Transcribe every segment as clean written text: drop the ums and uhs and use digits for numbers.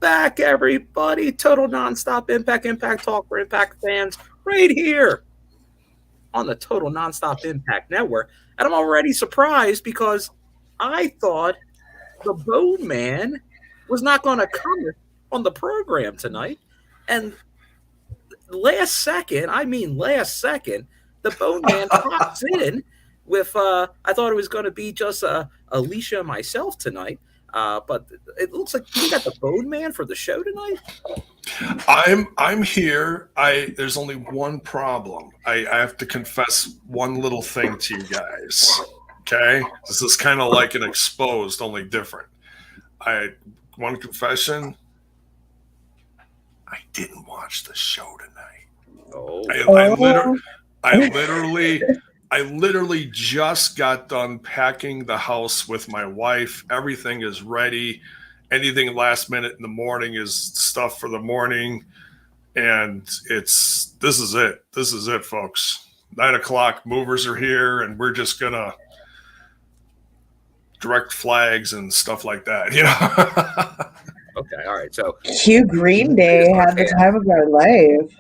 back, everybody. Total Nonstop Impact Talk for Impact fans right here on the Total Nonstop Impact Network. And I'm already surprised because I thought the Bone Man was not going to come on the program tonight. And last second, the Bone Man pops in with, I thought it was going to be just Alicia and myself tonight. But it looks like we got the Bone Man for the show tonight. I'm here. There's only one problem. I have to confess one little thing to you guys. Okay, this is kind of like an exposed, only different. One confession. I didn't watch the show tonight. Oh, I literally just got done packing the house with my wife. Everything is ready. Anything last minute in the morning is stuff for the morning. And this is it. This is it, folks. 9:00 movers are here, and we're just going to direct flags and stuff like that, you know? Okay, all right. So Hugh Green Day had the time of our life.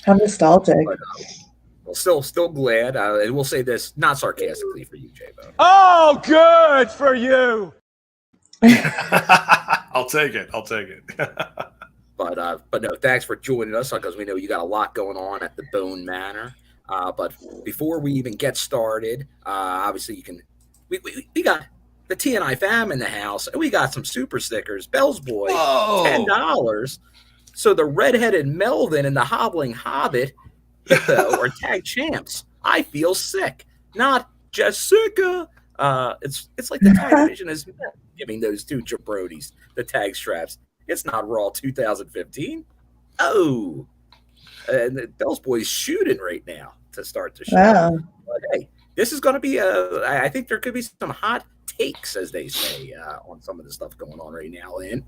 How nostalgic. But, well, still glad. And we'll say this, not sarcastically for you, J-Bone. Oh, good for you. I'll take it. But no, thanks for joining us because we know you got a lot going on at the Bone Manor. But before we even get started, obviously we got the TNI fam in the house, and we got some super stickers. Bell's Boy, $10. So the redheaded Melvin and the hobbling Hobbit are tag champs. I feel sick, not Jessica. It's like the tag division is giving those two jabronis the tag straps. It's not Raw 2015. Oh, and the Bell's Boy's shooting right now to start the show. Wow. But hey, this is going to be I think there could be some hot takes, as they say, on some of the stuff going on right now. And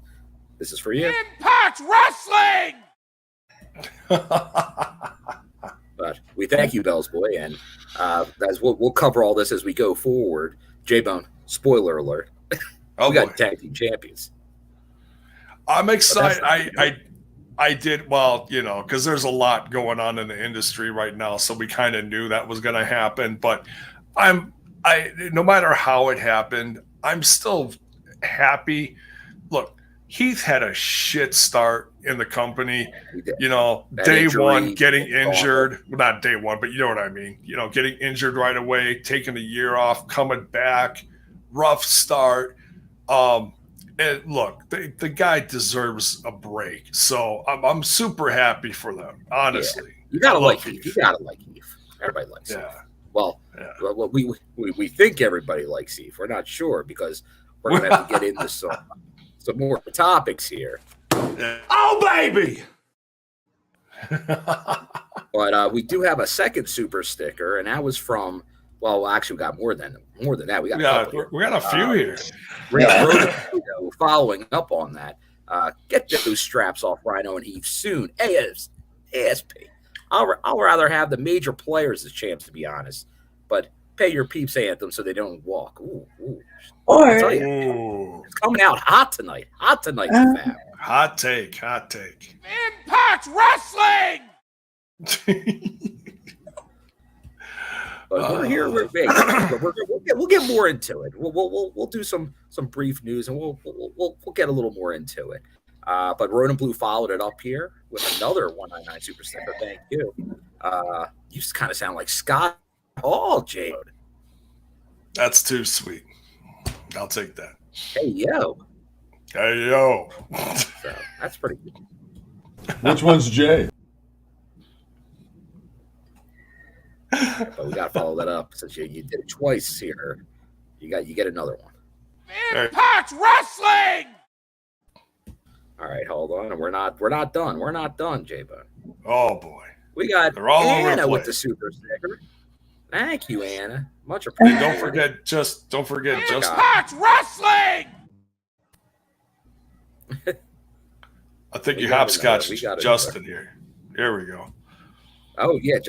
this is for you. Impact Wrestling! But we thank you, Bell's Boy, and as we'll cover all this as we go forward. J-Bone, spoiler alert. We got tag team champions. I'm excited. I did well, you know, because there's a lot going on in the industry right now, so we kind of knew that was going to happen. But no matter how it happened, I'm still happy. Look, Heath had a shit start in the company. You know, day one getting injured. Well, not day one, but you know what I mean. You know, getting injured right away, taking a year off, coming back, rough start. And look, the guy deserves a break. So I'm super happy for them, honestly. Yeah. You gotta like Heath. Everybody likes Heath. Well, we think everybody likes Heath. We're not sure because we're gonna have to get into some more topics here. Oh, baby! But we do have a second super sticker, and that was from. Well, actually, we got more than that. We got a few here. Following up on that, get those straps off Rhino and Heath soon. ASP. I'll rather have the major players as champs, to be honest. But pay your peeps anthem so they don't walk. Ooh. Or it's coming out hot tonight. Fam. Hot take. Impact Wrestling! But we're here. We'll get more into it. We'll do some brief news, and we'll get a little more into it. But Ronan Blue followed it up here with another 199 super sticker. Thank you. You just kind of sound like Scott Hall, Jade. That's too sweet. I'll take that. Hey yo. So that's pretty good. Which one's Jay? But we got to follow that up since you did it twice here. You get another one. Impact Wrestling. All right, hold on. And we're not done. We're not done, J-Bone. Oh boy. We got Anna with the super sticker. Thank you, Anna. Much appreciated. Don't forget Impact Wrestling. I think you hopscotched Justin here. Here we go. Oh, yeah,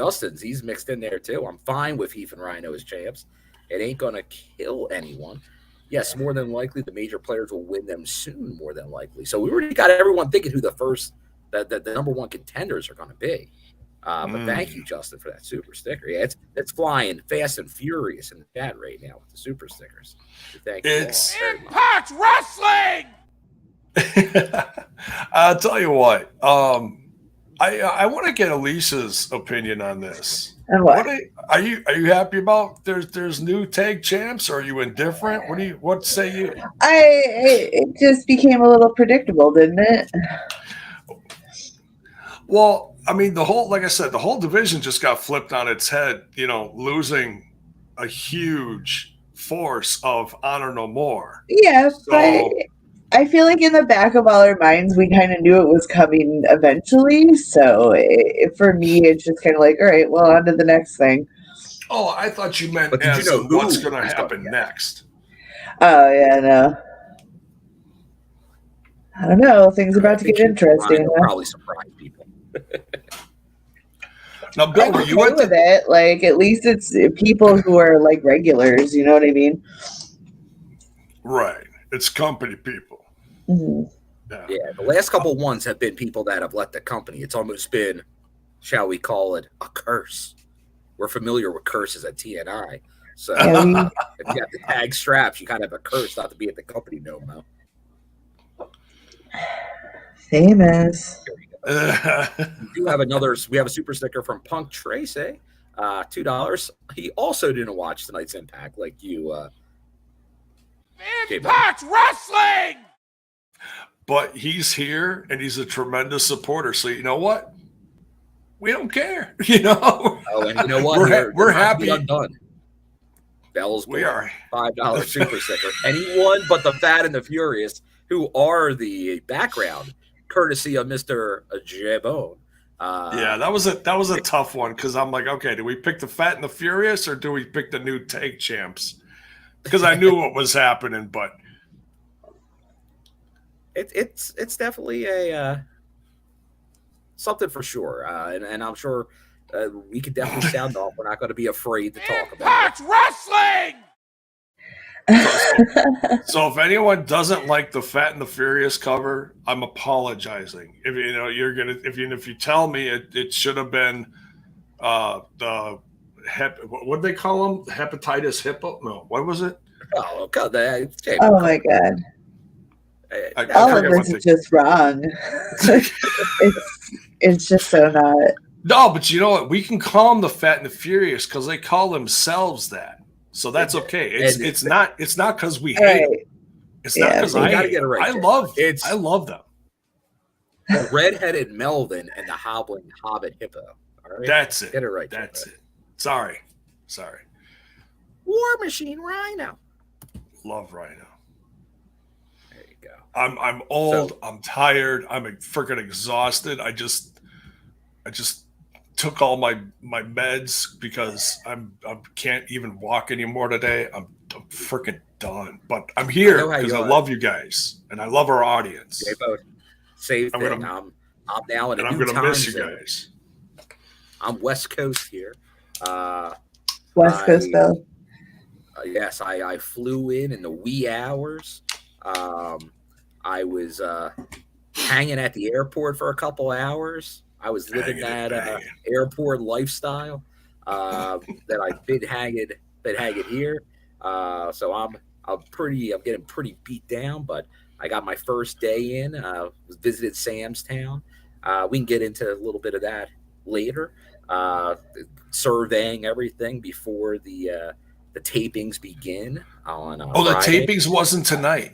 he's mixed in there, too. I'm fine with Heath and Rhino as champs. It ain't going to kill anyone. yes, more than likely the major players will win them soon. More than likely, so we already got everyone thinking who the number one contenders are going to be. But thank you, Justin, for that super sticker. Yeah, it's flying fast and furious in the chat right now with the super stickers. So thank you all. Impact Wrestling. I'll tell you what. I want to get Alicia's opinion on this. And what? Are you happy about? There's new tag champs, or are you indifferent? What say you? It just became a little predictable, didn't it? Well, I mean, like I said, the whole division just got flipped on its head. Losing a huge force of Honor No More. Yeah, So, but I feel like in the back of all our minds, we kind of knew it was coming eventually. So for me, it's just kind of like, all right, well, on to the next thing. Oh, I thought you meant But did as you know who what's going to was happen gonna next. Oh, yeah, no. I don't know. Things are about to get interesting. Rhino probably surprise people. Now, Bill, I'm were okay you at with it. Like, at least it's people who are like regulars. You know what I mean? Right. It's company people. Mm-hmm. Yeah, the last couple ones have been people that have left the company. It's almost been, shall we call it, a curse. We're familiar with curses at TNI. So if you got the tag straps, you kind of have a curse not to be at the company no more. Famous. We have a super sticker from Punk Tracy, $2. He also didn't watch tonight's Impact like you. Impact Wrestling. But he's here and he's a tremendous supporter. So you know what? We don't care. Oh, and you know what? We're happy. Undone. Bell's We are $5 super sticker. Anyone but the Fat and the Furious, who are the background, courtesy of Mr. J-Bone. Yeah, that was a tough one because I'm like, okay, do we pick the Fat and the Furious or do we pick the new tag champs? Because I knew what was happening, but it's definitely a something for sure, and I'm sure we could definitely sound off. We're not going to be afraid to talk about Impact Wrestling. So if anyone doesn't like the Fat and the Furious cover, I'm apologizing. If if you tell me it should have been what did they call them? Hepatitis hippo? No, what was it? Oh God! Oh my God! I All of this is just wrong. it's just so not. No, but you know what? We can call them the Fat and the Furious because they call themselves that. So that's okay. It's not because we hate them. It's not because I hate them. I love them. The redheaded Melvin and the hobbling Hobbit hippo. All right? That's it. Get it right. That's it. Sorry. War Machine Rhino. Love Rhino. There you go. I'm old. I'm tired. I'm freaking exhausted. I just took all my meds because I can't even walk anymore today. I'm freaking done. But I'm here because I love you guys and I love our audience. Same thing. I'm now in a new time miss you zone. guys. I'm West Coast here. West Coast Bill. Yes, I flew in the wee hours. I was hanging at the airport for a couple hours. I was living that airport lifestyle that I've been hanging here. So I'm getting pretty beat down, but I got my first day in. Visited Sam's Town. We can get into a little bit of that later. Surveying everything before the tapings begin on. The Friday. tapings wasn't tonight.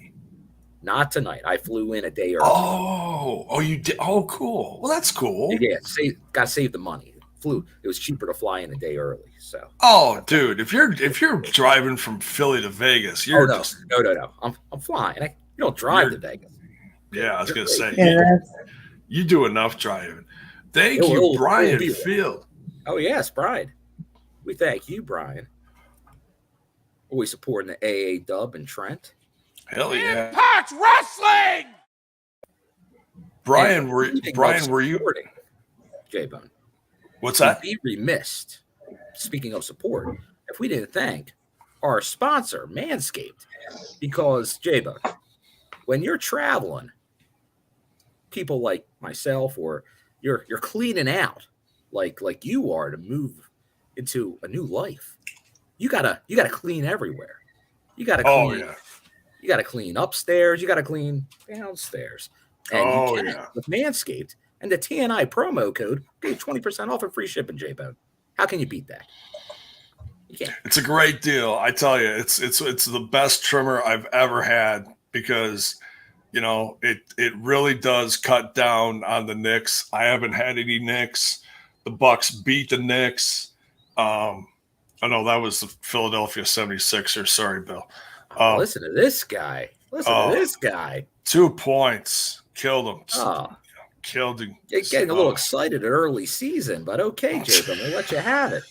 Not tonight. I flew in a day early. Oh, you did. Oh, cool. Well, that's cool. Yeah, got to save the money. It was cheaper to fly in a day early. So. Oh, dude, if you're driving from Philly to Vegas, you're no. I'm flying. You don't drive to Vegas. Yeah, I was gonna say you do enough driving. Thank you, Brian Field. Oh yes, Brian. We thank you, Brian. Always supporting the AA Dub and Trent. Hell yeah. Impact Wrestling. Brian, were you J-Bone? What's that? We'd be remiss, speaking of support, if we didn't thank our sponsor, Manscaped, because J-Bone, when you're traveling, people like myself, or you're cleaning out like you are to move into a new life. You gotta clean everywhere. You gotta clean. Oh yeah. You gotta clean upstairs. You gotta clean downstairs. And you can with Manscaped, and the TNI promo code get 20% off and free shipping. J-Bone, how can you beat that? You can't. It's a great deal. I tell you, it's the best trimmer I've ever had, because it really does cut down on the nicks. I haven't had any nicks. The Bucks beat the Knicks. Oh no, that was the Philadelphia 76ers. Sorry, Bill. Listen to this guy. Listen to this guy. 2 points. Killed him. Killed him. You're getting a little excited early season, but okay, Jacob, we'll let you have it.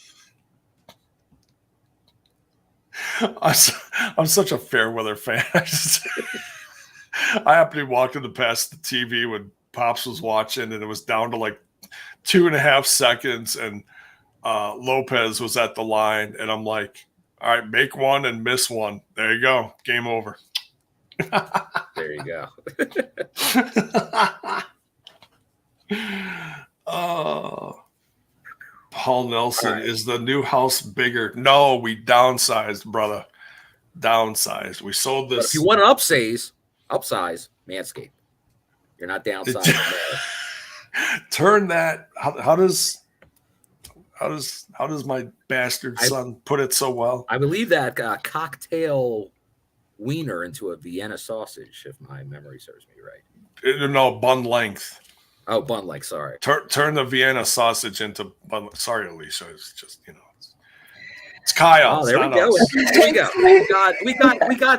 I'm such a fair weather fan. I happened to be walking past the TV when Pops was watching, and it was down to like 2.5 seconds, and Lopez was at the line, and I'm like, all right, make one and miss one. There you go. Game over. There you go. Paul Nelson, is the new house bigger? No, we downsized, brother. Downsized. We sold this. But if you want to upsize Manscaped. You're not downsizing there. Turn that. How does my bastard son put it so well? I believe that cocktail wiener into a Vienna sausage, if my memory serves me right. No, bun length. Oh, bun length. Sorry. Turn the Vienna sausage into bun. Sorry, Alicia. It's just it's Kyle. Oh, there we go. There we go.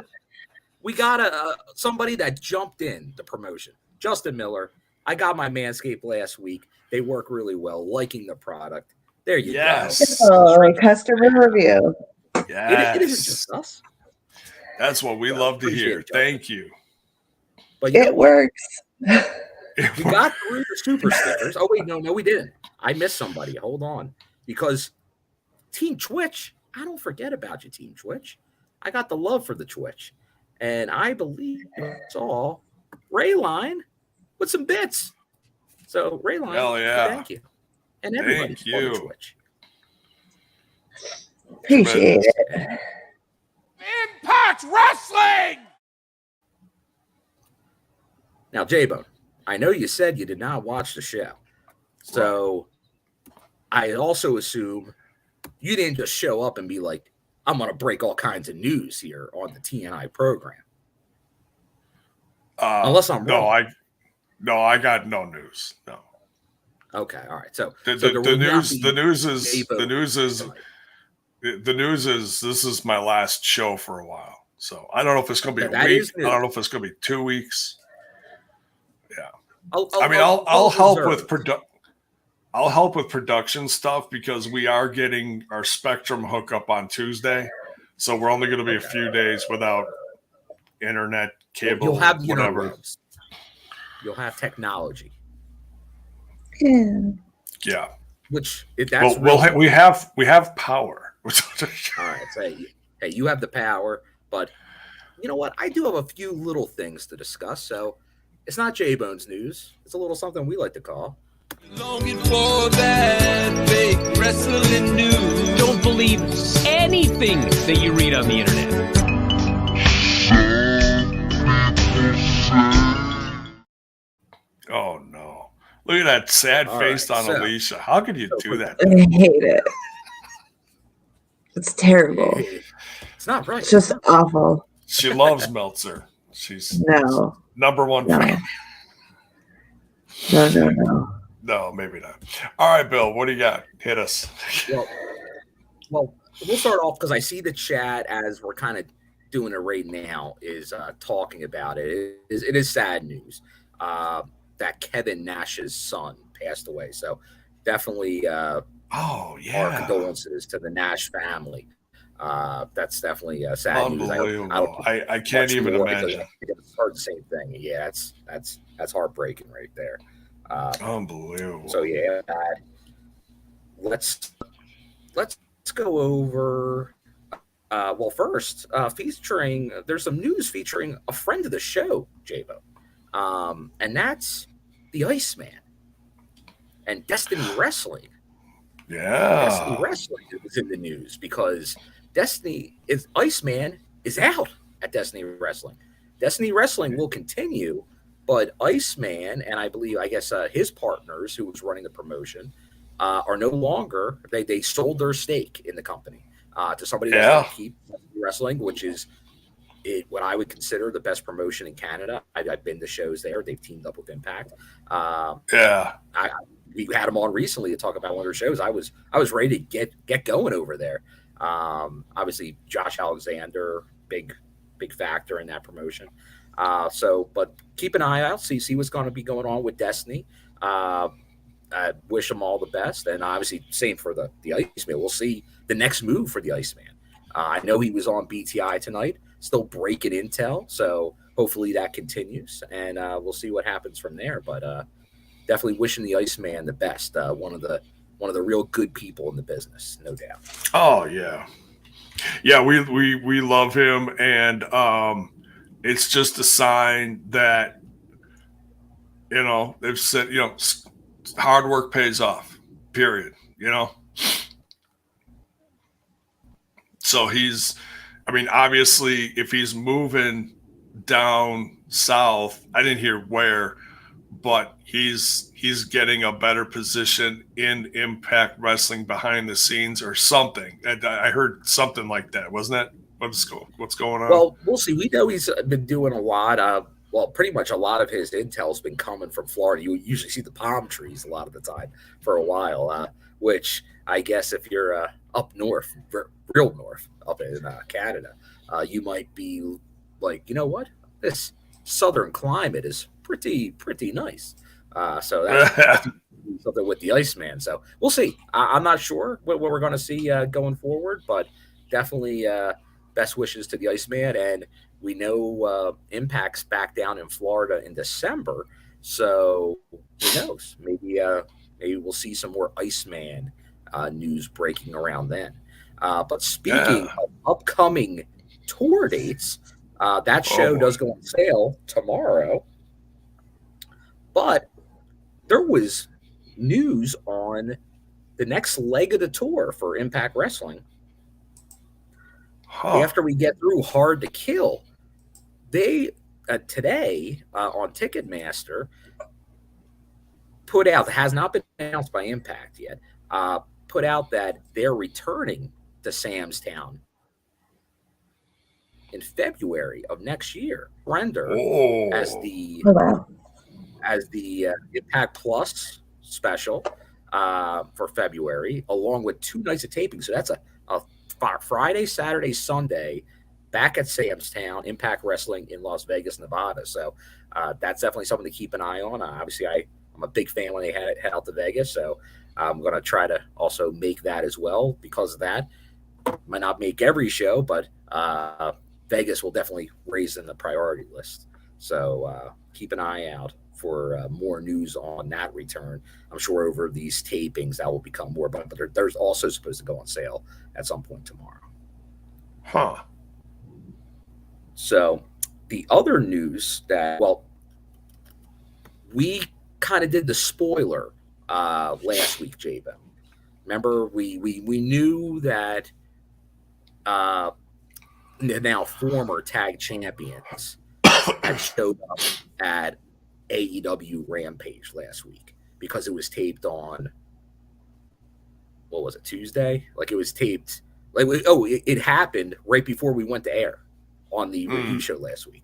We got somebody that jumped in the promotion. Justin Miller. I got my Manscaped last week. They work really well. Liking the product. There you go. Oh, customer review. Yes. It isn't just us. That's what we love to hear. Thank you. But it works. We got through the super stickers. Oh, wait, no, we didn't. I missed somebody. Hold on. Because Team Twitch, I don't forget about you, Team Twitch. I got the love for the Twitch. And I believe I saw Rayline with some bits. So, Rayline, hell yeah. Thank you. And everybody thank you. Twitch. Appreciate it. Impact Wrestling! Now, J-Bone, I know you said you did not watch the show. So I also assume you didn't just show up and be like, I'm going to break all kinds of news here on the TNI program. Unless I'm wrong. I got no news. No. Okay. All right. So the news is this is my last show for a while. So I don't know if it's going to be a week. I don't know if it's going to be 2 weeks. Yeah. I'll help with I'll help with production stuff, because we are getting our Spectrum hookup on Tuesday. So we're only going to be a few days without internet, cable, you'll have whatever. You'll have technology. Yeah. Which that's we have power. All right. So, hey, you have the power, but you know what? I do have a few little things to discuss. So it's not J-Bone's news. It's a little something we like to call. Longing for that big wrestling news. Don't believe anything that you read on the internet. Oh no. Look at that sad face on Alicia. How could you do that? I hate it. It's terrible. It's not right. It's just awful. She loves Meltzer. She's number one fan. No. No, maybe not. All right, Bill, what do you got? Hit us. Well, we'll start off because I see the chat as we're kind of doing it right now is talking about it. It is sad news that Kevin Nash's son passed away. So definitely our condolences to the Nash family. That's definitely sad news. I can't even imagine. It's heard the same thing. Yeah, that's heartbreaking right there. Unbelievable. So yeah, let's go over Well, first, there's some news featuring a friend of the show, Jabo, and that's the Iceman and Destiny Wrestling. Destiny Yeah. Wrestling is in the news because Iceman is out at Destiny Wrestling. Destiny Wrestling will continue, but Iceman and I guess his partners who was running the promotion are no longer. They sold their stake in the company to somebody that's going Yeah. to keep wrestling, which is what I would consider the best promotion in Canada. I've been to shows there. They've teamed up with Impact. Yeah. We had them on recently to talk about one of their shows. I was ready to get going over there. Obviously, Josh Alexander, big factor in that promotion. But keep an eye out, see what's going to be going on with Destiny. I wish them all the best, and obviously same for the Iceman. We'll see the next move for the Iceman. I know he was on BTI tonight, still breaking intel, so hopefully that continues, and we'll see what happens from there. But definitely wishing the Iceman the best. One of the real good people in the business, no doubt. Oh yeah, yeah. We love him, and it's just a sign that they've said hard work pays off. Period. So obviously, if he's moving down south, I didn't hear where, but he's getting a better position in Impact Wrestling behind the scenes or something. I heard something like that, wasn't it? What's going on? Well, we'll see. We know he's been doing a lot. Pretty much a lot of his intel's been coming from Florida. You usually see the palm trees a lot of the time for a while, which I guess if you're up north, real north, up in Canada, you might be like, you know what? This southern climate is pretty nice. So that's something with the Iceman. So we'll see. I'm not sure what we're going to see going forward, but definitely best wishes to the Iceman. And we know Impact's back down in Florida in December. So who knows? Maybe we'll see some more Iceman news breaking around then. But speaking of upcoming tour dates, that show does go on sale tomorrow. But there was news on the next leg of the tour for Impact Wrestling. After we get through Hard to Kill, they today on Ticketmaster put out, has not been announced by Impact yet, put out that they're returning to Sam's Town in February of next year. Render as the Impact Plus special for February, along with 2 nights of taping. So that's a Friday, Saturday, Sunday, back at Sam's Town, Impact Wrestling in Las Vegas, Nevada. So that's definitely something to keep an eye on. Obviously, I'm a big fan when they head out to Vegas, so I'm going to try to also make that as well. Because of that, might not make every show, but Vegas will definitely raise in the priority list. So keep an eye out for more news on that return. I'm sure over these tapings that will become more, but there's also supposed to go on sale at some point tomorrow. So the other news that, we kind of did the spoiler last week, J-Bo. Remember, we knew that now former tag champions had showed up at AEW Rampage last week because it was taped on, what was it, Tuesday? Like it was taped, it happened right before we went to air on the review show last week.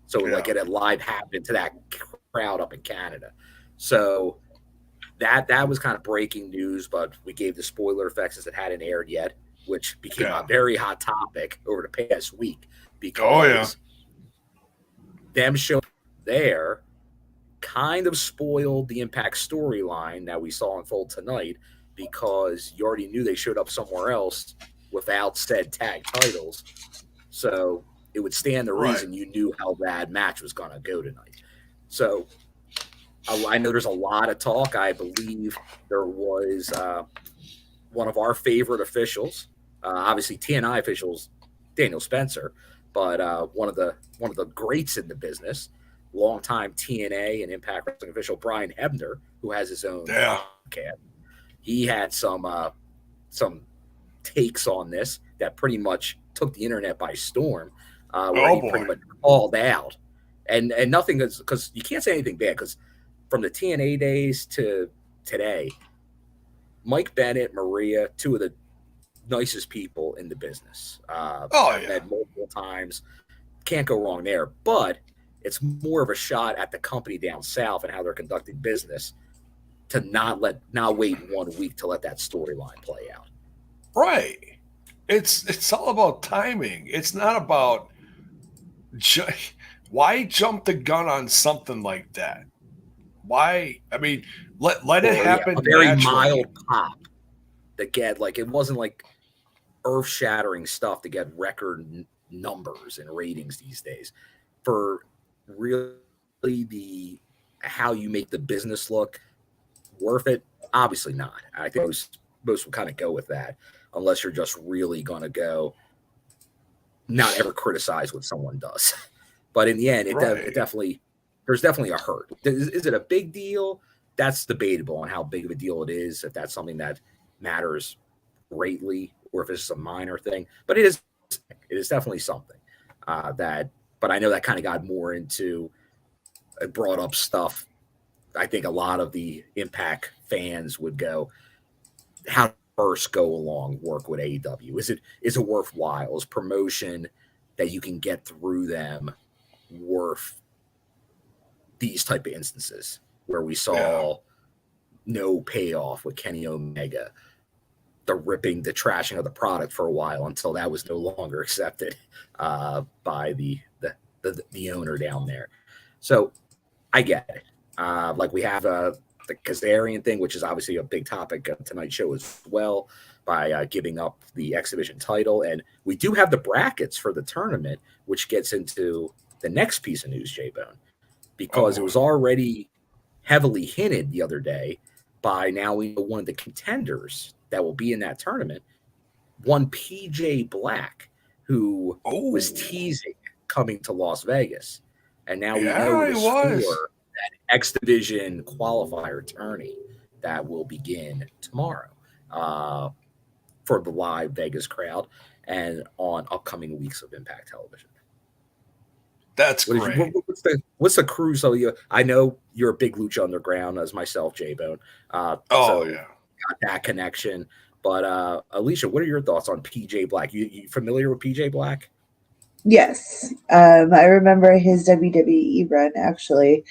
So like it had live happened to that crowd up in Canada. So that was kind of breaking news, but we gave the spoiler effects as it hadn't aired yet, which became a very hot topic over the past week because them showing there kind of spoiled the Impact storyline that we saw unfold tonight, because you already knew they showed up somewhere else without said tag titles. So it would stand the reason you knew how that match was going to go tonight. So I know there's a lot of talk. I believe there was one of our favorite officials. Obviously, TNI officials Daniel Spencer, but one of the greats in the business, longtime TNA and Impact Wrestling official Brian Hebner, who has his own podcast. He had some takes on this that pretty much took the internet by storm, where he pretty much called out, and nothing is, because you can't say anything bad, because from the TNA days to today, Mike Bennett, Maria, two of the nicest people in the business. I've met multiple times. Can't go wrong there. But it's more of a shot at the company down south and how they're conducting business, to not wait 1 week to let that storyline play out. Right. It's all about timing. It's not about why jump the gun on something like that. Why? I mean, let it happen. A very naturally. mild pop that get, like, it wasn't like earth-shattering stuff to get record numbers and ratings these days. For really how you make the business look worth it, obviously not. I think most will kind of go with that, unless you're just really going to go not ever criticize what someone does. But in the end, it definitely, there's definitely a hurt. Is it a big deal? That's debatable on how big of a deal it is, if that's something that matters greatly, or if it's a minor thing. But it is definitely something that. But I know that kind of got more into, it brought up stuff. I think a lot of the Impact fans would go, how first go along work with AEW? Is it worthwhile? Is promotion that you can get through them worth these type of instances where we saw no payoff with Kenny Omega, the trashing of the product for a while until that was no longer accepted by the owner down there. So I get it. Like we have the Kazarian thing, which is obviously a big topic of tonight's show as well, by giving up the X Division title. And we do have the brackets for the tournament, which gets into the next piece of news, J-Bone, because it was already heavily hinted the other day by, now we know one of the contenders that will be in that tournament, one PJ Black, who was teasing coming to Las Vegas. And now we know the score, that X Division qualifier tourney that will begin tomorrow for the live Vegas crowd and on upcoming weeks of Impact Television. That's great. What's the cruise? So I know you're a big Lucha Underground, as myself, J-Bone. Got that connection. But Alicia, what are your thoughts on PJ Black? You familiar with PJ Black? Yes. I remember his WWE run, actually.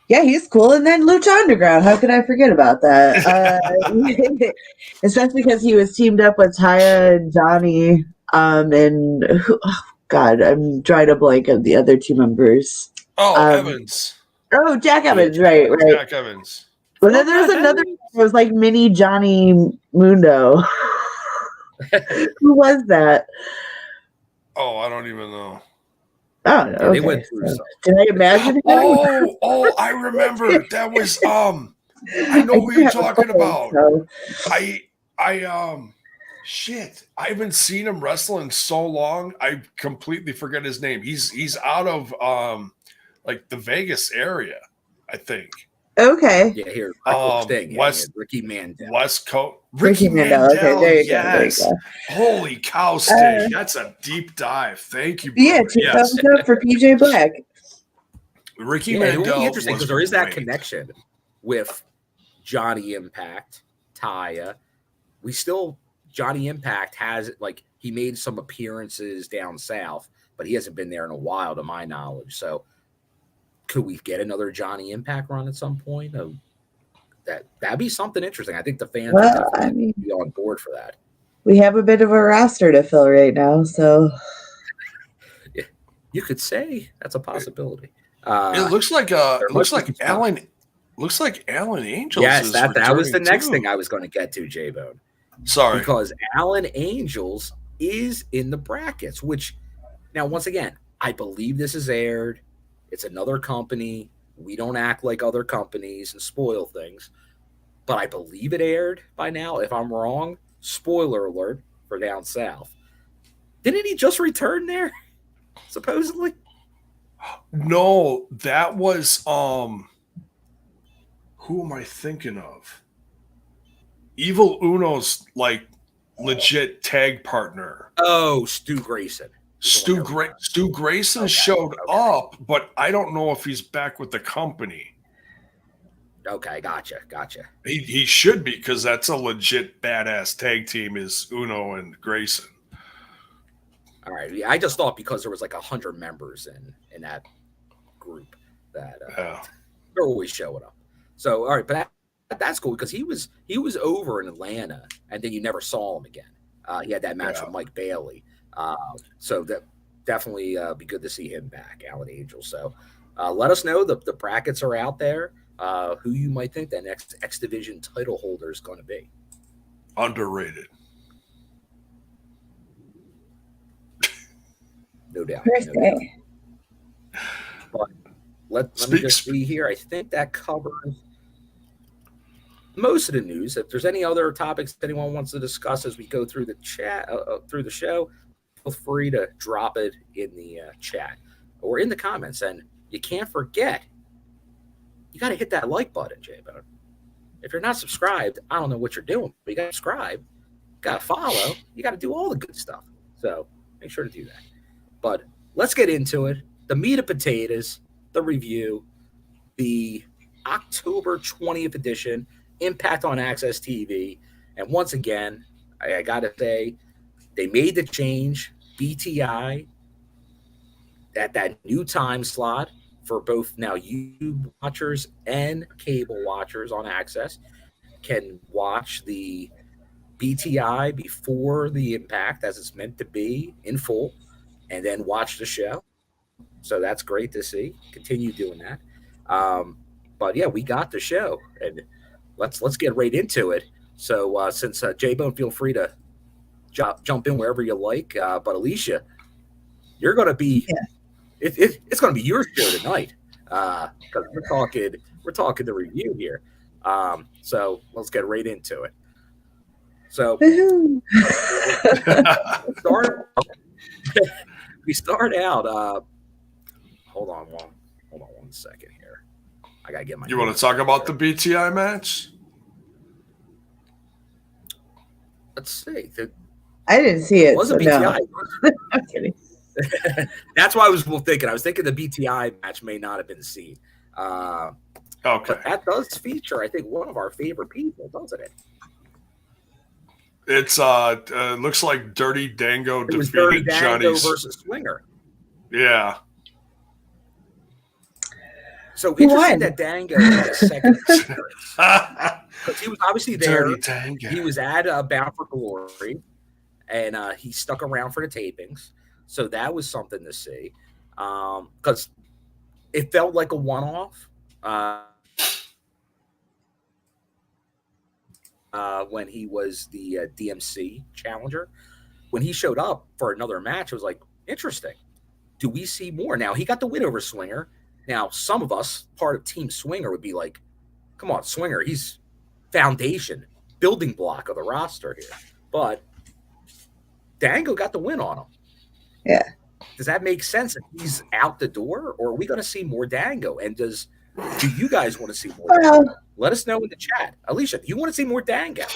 Yeah, he's cool. And then Lucha Underground. How could I forget about that? Especially because he was teamed up with Taya and Johnny. And God, I'm trying to blank of the other two members. Evans. Oh, Jack Evans, right. Jack Evans. But then there was another. It was like mini Johnny Mundo. Who was that? Oh, I don't even know. Oh, no. Okay. They went through something. Did I imagine him? I remember. That was I know who you're talking about. So. Shit. I haven't seen him wrestle in so long. I completely forget his name. He's out of like the Vegas area, I think. Okay. Yeah, here. Ricky Mandel. West Coast. Ricky Mandel. Okay, there you go. There you go. Holy cow, Stig. That's a deep dive. Thank you. Yeah, thumbs up for PJ Black. Ricky Mandel. It would be interesting because there is that connection with Johnny Impact, Taya. Johnny Impact has, like, he made some appearances down south, but he hasn't been there in a while, to my knowledge. So, could we get another Johnny Impact run at some point? That'd be something interesting. I think the fans would be on board for that. We have a bit of a roster to fill right now, so you could say that's a possibility. It looks like Alan. Looks like Alan Angels. Yes, that was the next thing I was going to get to, J-Bone. Sorry, because Alan Angels is in the brackets. Which, now once again, I believe this is aired. It's another company. We don't act like other companies and spoil things. But I believe it aired by now. If I'm wrong, spoiler alert, for down south. Didn't he just return there? Supposedly? No, that was who am I thinking of? Evil Uno's like legit tag partner. Oh, Stu Grayson. Stu Grayson showed up, but I don't know if he's back with the company. Okay, gotcha. He should be, because that's a legit badass tag team, is Uno and Grayson. All right. Yeah, I just thought because there was like 100 members in that group that they're always showing up. So, all right, but that's cool because he was over in Atlanta, and then you never saw him again. He had that match with Mike Bailey. So that definitely be good to see him back, Alan Angel. So let us know. The brackets are out there. Who you might think that next X Division title holder is going to be. Underrated. No doubt. But let me just see here. I think that covers most of the news. If there's any other topics that anyone wants to discuss as we go through the chat, through the show, feel free to drop it in the chat or in the comments. And you can't forget, you got to hit that like button, J-Bone. If you're not subscribed, I don't know what you're doing, but you got to subscribe, you got to follow, you got to do all the good stuff. So make sure to do that. But let's get into it. The meat and potatoes, the review, the October 20th edition, Impact on Access TV. And once again, I got to say, they made the change. BTI at that new time slot for both now YouTube watchers and cable watchers on Access can watch the BTI before the Impact as it's meant to be in full, and then watch the show. So that's great to see. Continue doing that. But yeah, we got the show, and let's get right into it. So since J-Bone, feel free to jump in wherever you like. But Alicia, you're going to be it's going to be your show tonight because we're talking the review here. So let's get right into it. So we start out. Hold on one second here. I gotta get my. You want to talk about the BTI match? Let's see. I didn't see it. It wasn't BTI. No. I'm kidding. That's why I was thinking. I was thinking the BTI match may not have been seen. Okay. But that does feature, I think, one of our favorite people, doesn't it? It's looks like Dirty Dango defeated Dirty Dango Johnny versus Swinger. Yeah. So interesting that Dango had a second appearance. Because he was obviously there. Dirty Dango. He was at Bound for Glory, and he stuck around for the tapings. So that was something to see. Because it felt like a one-off. When he was the DMC challenger. When he showed up for another match, it was like, interesting. Do we see more? Now, he got the win over Swinger. Now, some of us, part of Team Swinger, would be like, come on, Swinger, he's foundation, building block of the roster here. But Dango got the win on him. Yeah. Does that make sense if he's out the door, or are we going to see more Dango? And do you guys want to see more Dango? Let us know in the chat. Alicia, do you want to see more Dango?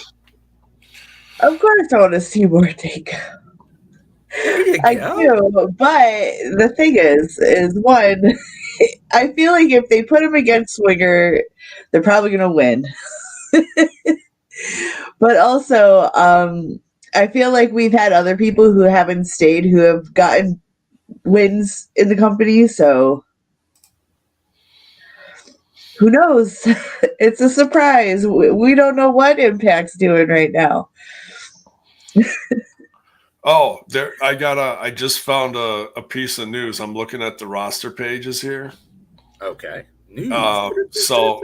Of course I want to see more Dango. I do, but the thing is one, I feel like if they put him against Swinger, they're probably going to win. But also, I feel like we've had other people who haven't stayed who have gotten wins in the company, so who knows? It's a surprise. We don't know what Impact's doing right now. Oh, there! I just found a piece of news. I'm looking at the roster pages here. Okay. So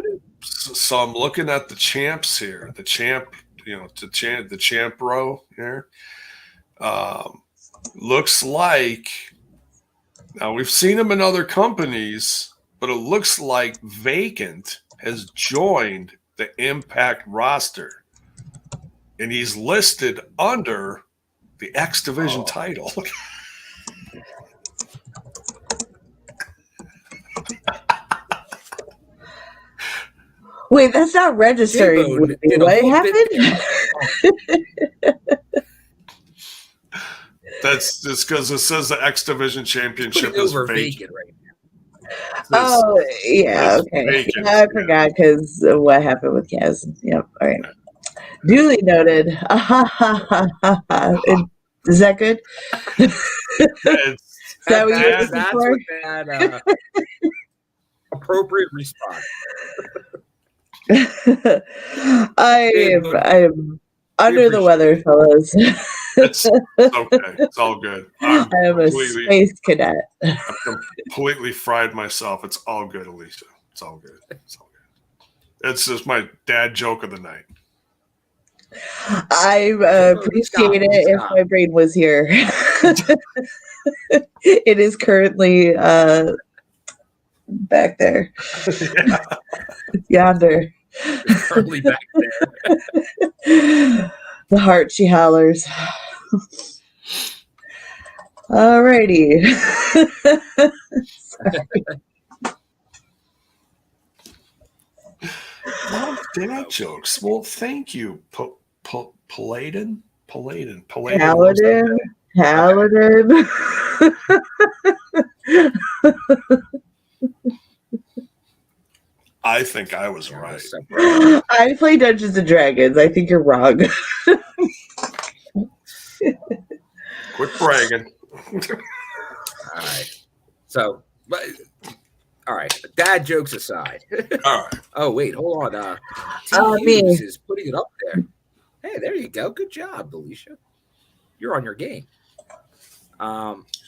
I'm looking at the champs here. The champ, the champ row here. Looks like now we've seen him in other companies, but it looks like Vacant has joined the Impact roster, and he's listed under The X Division title. Wait, that's not registering. J-Bone with me. did a What whole happened? That's just because it says the X Division Championship Putting is over vacant. vacant right now. Oh, yeah, it's okay. vacant, Yeah, I forgot because what happened with Kaz. Yep, all right. Duly noted. Is that good? It's, Is that what you're looking That's for? what that appropriate response. I am under the weather, fellas. it's okay. It's all good. I am a space cadet. I've completely fried myself. It's all good, Alicia. It's all good. It's all good. It's just my dad joke of the night. I appreciate it if my brain was here. It is currently back there. Yonder. It's currently back there. The heart she hollers. Alrighty. Well, dad jokes. Well, thank you, Paladin. Paladin. I think I was right. I play Dungeons and Dragons. I think you're wrong. Quit bragging. All right. So, all right. Dad jokes aside. All right. Oh, wait. Hold on. Me. Hughes is putting it up there. Hey, there you go. Good job, Alicia. You're on your game.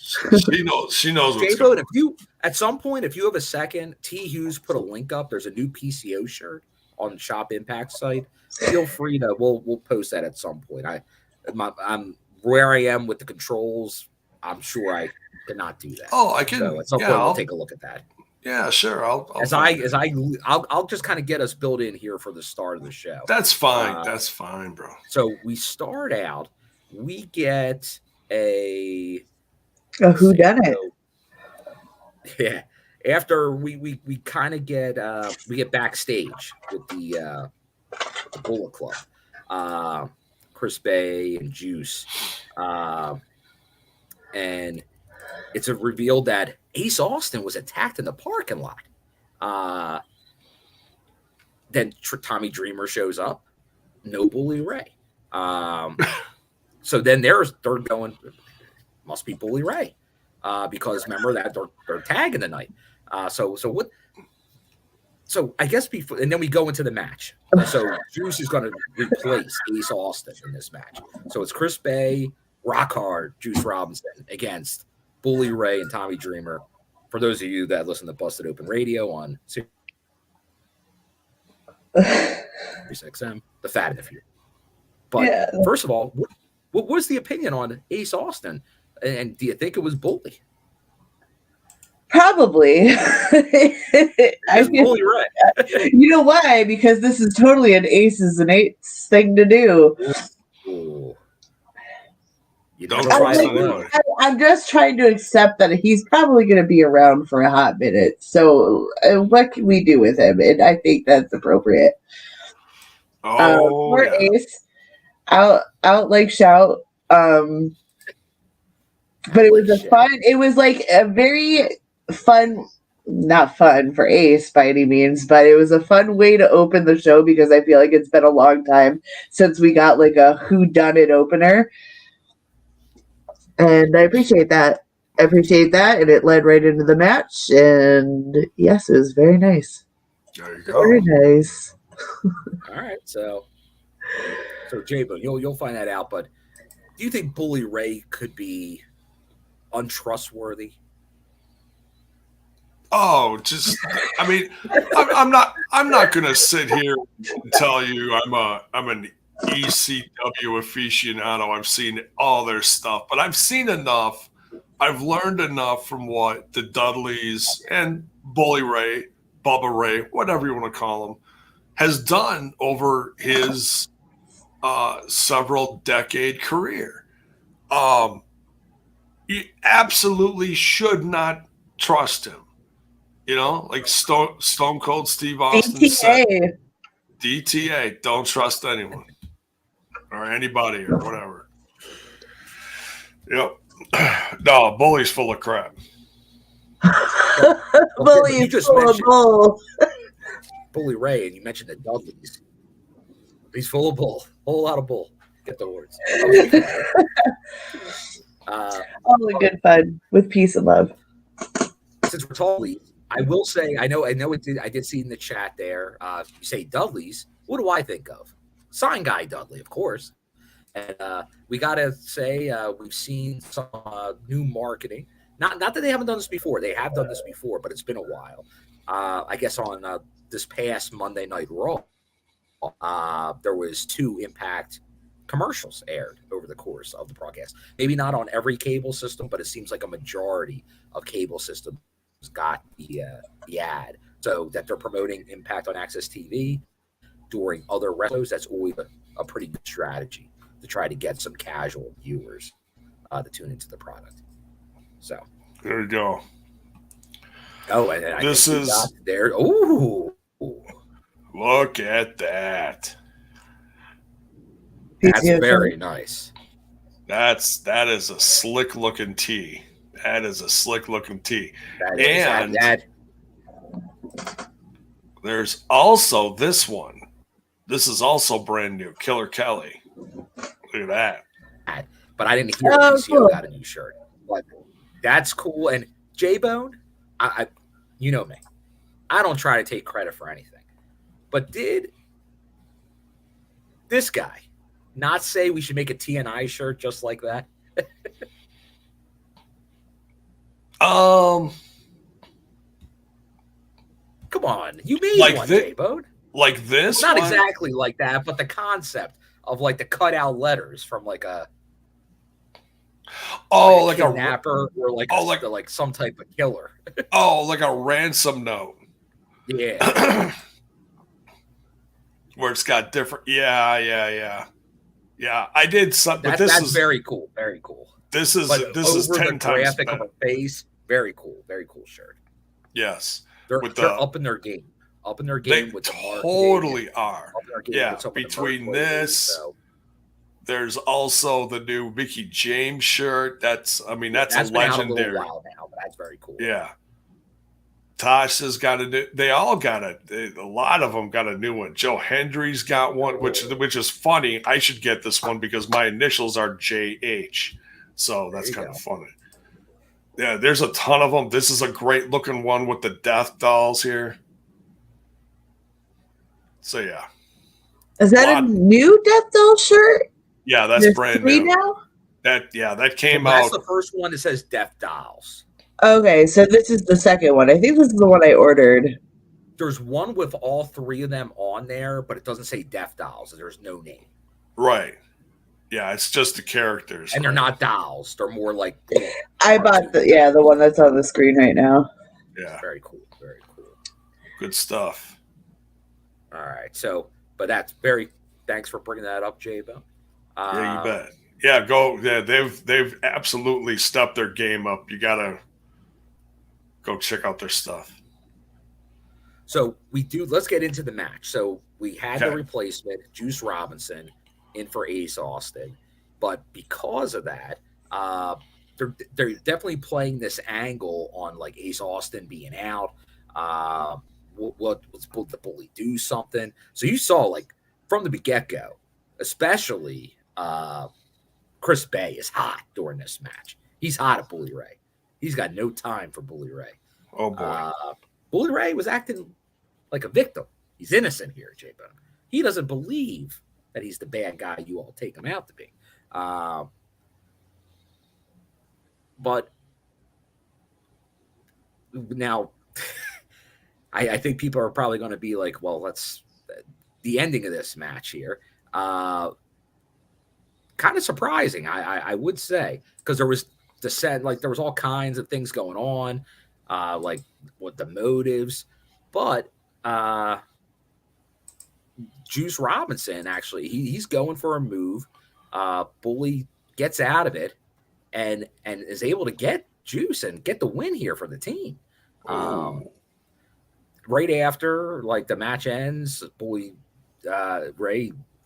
She knows what's J-Bone, going on. if you at some point, if you have a second, T Hughes put a link up. There's a new PCO shirt on Shop Impact site. Feel free to we'll post that at some point. I'm where I am with the controls. I'm sure I cannot do that. Oh, I can. So at some point, we'll take a look at that. Yeah, sure. I'll just kind of get us built in here for the start of the show. That's fine. That's fine, bro. So we start out. We get a whodunit. Yeah. After we kind of get we get backstage with the Bullet Club, Chris Bay and Juice, and it's a reveal that Ace Austin was attacked in the parking lot. Then Tommy Dreamer shows up. No Bully Ray. So then they're going, must be Bully Ray, because remember that they're tagging the night. So what? So I guess before, and then we go into the match. So Juice is going to replace Ace Austin in this match. So it's Chris Bay, Rock Hard, Juice Robinson against Bully Ray and Tommy Dreamer. For those of you that listen to Busted Open Radio on Sirius XM, the Fat and the Few. But first of all, what was the opinion on Ace Austin? And do you think it was Bully? Probably. Bully Ray. You know why? Because this is totally an aces and eights thing to do. Ooh. You don't try I'm just trying to accept that he's probably going to be around for a hot minute. So what can we do with him? And I think that's appropriate. For Ace, out like shout. But it was it was like a very fun, not fun for Ace by any means, but it was a fun way to open the show because I feel like it's been a long time since we got like a whodunit opener. And I appreciate that. And it led right into the match. And yes, it was very nice. There you go. Very nice. All right, so J-Bone, you'll find that out. But do you think Bully Ray could be untrustworthy? Oh, I mean, I'm not gonna sit here and tell you I'm an ECW aficionado. I've seen all their stuff, but I've seen enough. I've learned enough from what the Dudleys and Bully Ray, Bubba Ray, whatever you want to call him, has done over his several decade career. You absolutely should not trust him. You know, like Stone Cold Steve Austin said, DTA. DTA, don't trust anyone or anybody or whatever. Yep. No, Bully's full of crap. Bully is full of bull. Bully Ray, and you mentioned the Dudleys. He's full of bull. Whole lot of bull. Get the words. All good fun with peace and love. Since we're talking, I will say, I know I did see in the chat there, you say Dudleys. What do I think of? Sign Guy Dudley, of course. And we got to say we've seen some new marketing. Not that they haven't done this before. They have done this before, but it's been a while. I guess on this past Monday Night Raw, there was 2 Impact commercials aired over the course of the broadcast. Maybe not on every cable system, but it seems like a majority of cable systems got the ad. So that they're promoting Impact on Access TV during other wrestlers, that's always a pretty good strategy to try to get some casual viewers to tune into the product. So there you go. Oh, and this is there. Ooh, look at that. That's very nice. That is a slick looking tee. That is a slick looking tee. And there's also this one. This is also brand new. Killer Kelly. Look at that. But I didn't hear PCO got a new shirt. But that's cool. And J-Bone, I you know me. I don't try to take credit for anything. But did this guy not say we should make a TNI shirt just like that? Come on. You made like one, J-Bone. Like this? Not exactly like that, but the concept of like the cutout letters from like a like a kidnapper or like some type of killer. Like a ransom note. Yeah. Where it's got different. Yeah. I did something. But that's very cool. Very cool. This is 10 times graphic better. of a face. Very cool. Very cool shirt. Yes. They're up in their game. Up in their game they with the totally are. Yeah. Between this, there's also the new Mickey James shirt. That's a legendary. Out a little while now, but that's very cool. Yeah. Tosh has got a new. They all got a lot of them got a new one. Joe Hendry's got one, which is funny. I should get this one because my initials are JH, so that's kind of funny. Yeah, there's a ton of them. This is a great looking one with the death dolls here. So yeah, is that a new Death Doll shirt? Yeah, that's brand new. Now? That came out. out. That's the first one that says Death Dolls. Okay, so this is the second one. I think this is the one I ordered. There's one with all 3 of them on there, but it doesn't say Death Dolls. There's no name. Right. Yeah, it's just the characters. And they're not dolls. They're more like... I bought the one that's on the screen right now. Yeah. Very cool. Very cool. Good stuff. All right. So, but that's very... Thanks for bringing that up, J-Bo. Yeah, you bet. Yeah, go. Yeah, they've absolutely stepped their game up. You got to go check out their stuff. So let's get into the match. So we had the replacement, Juice Robinson, in for Ace Austin. But because of that, they're definitely playing this angle on like Ace Austin being out. Let's the Bully do something. So you saw like from the get-go, especially Chris Bay is hot during this match. He's hot at Bully Ray. He's got no time for Bully Ray. Oh, boy. Bully Ray was acting like a victim. He's innocent here, J-Bone. He doesn't believe that he's the bad guy you all take him out to be. But now, I think people are probably going to be like, well, let's the ending of this match here. Kind of surprising, I would say, because there was there was all kinds of things going on, like with the motives, but Juice Robinson actually he's going for a move. Bully gets out of it, and is able to get juice and get the win here for the team. Right after like the match ends,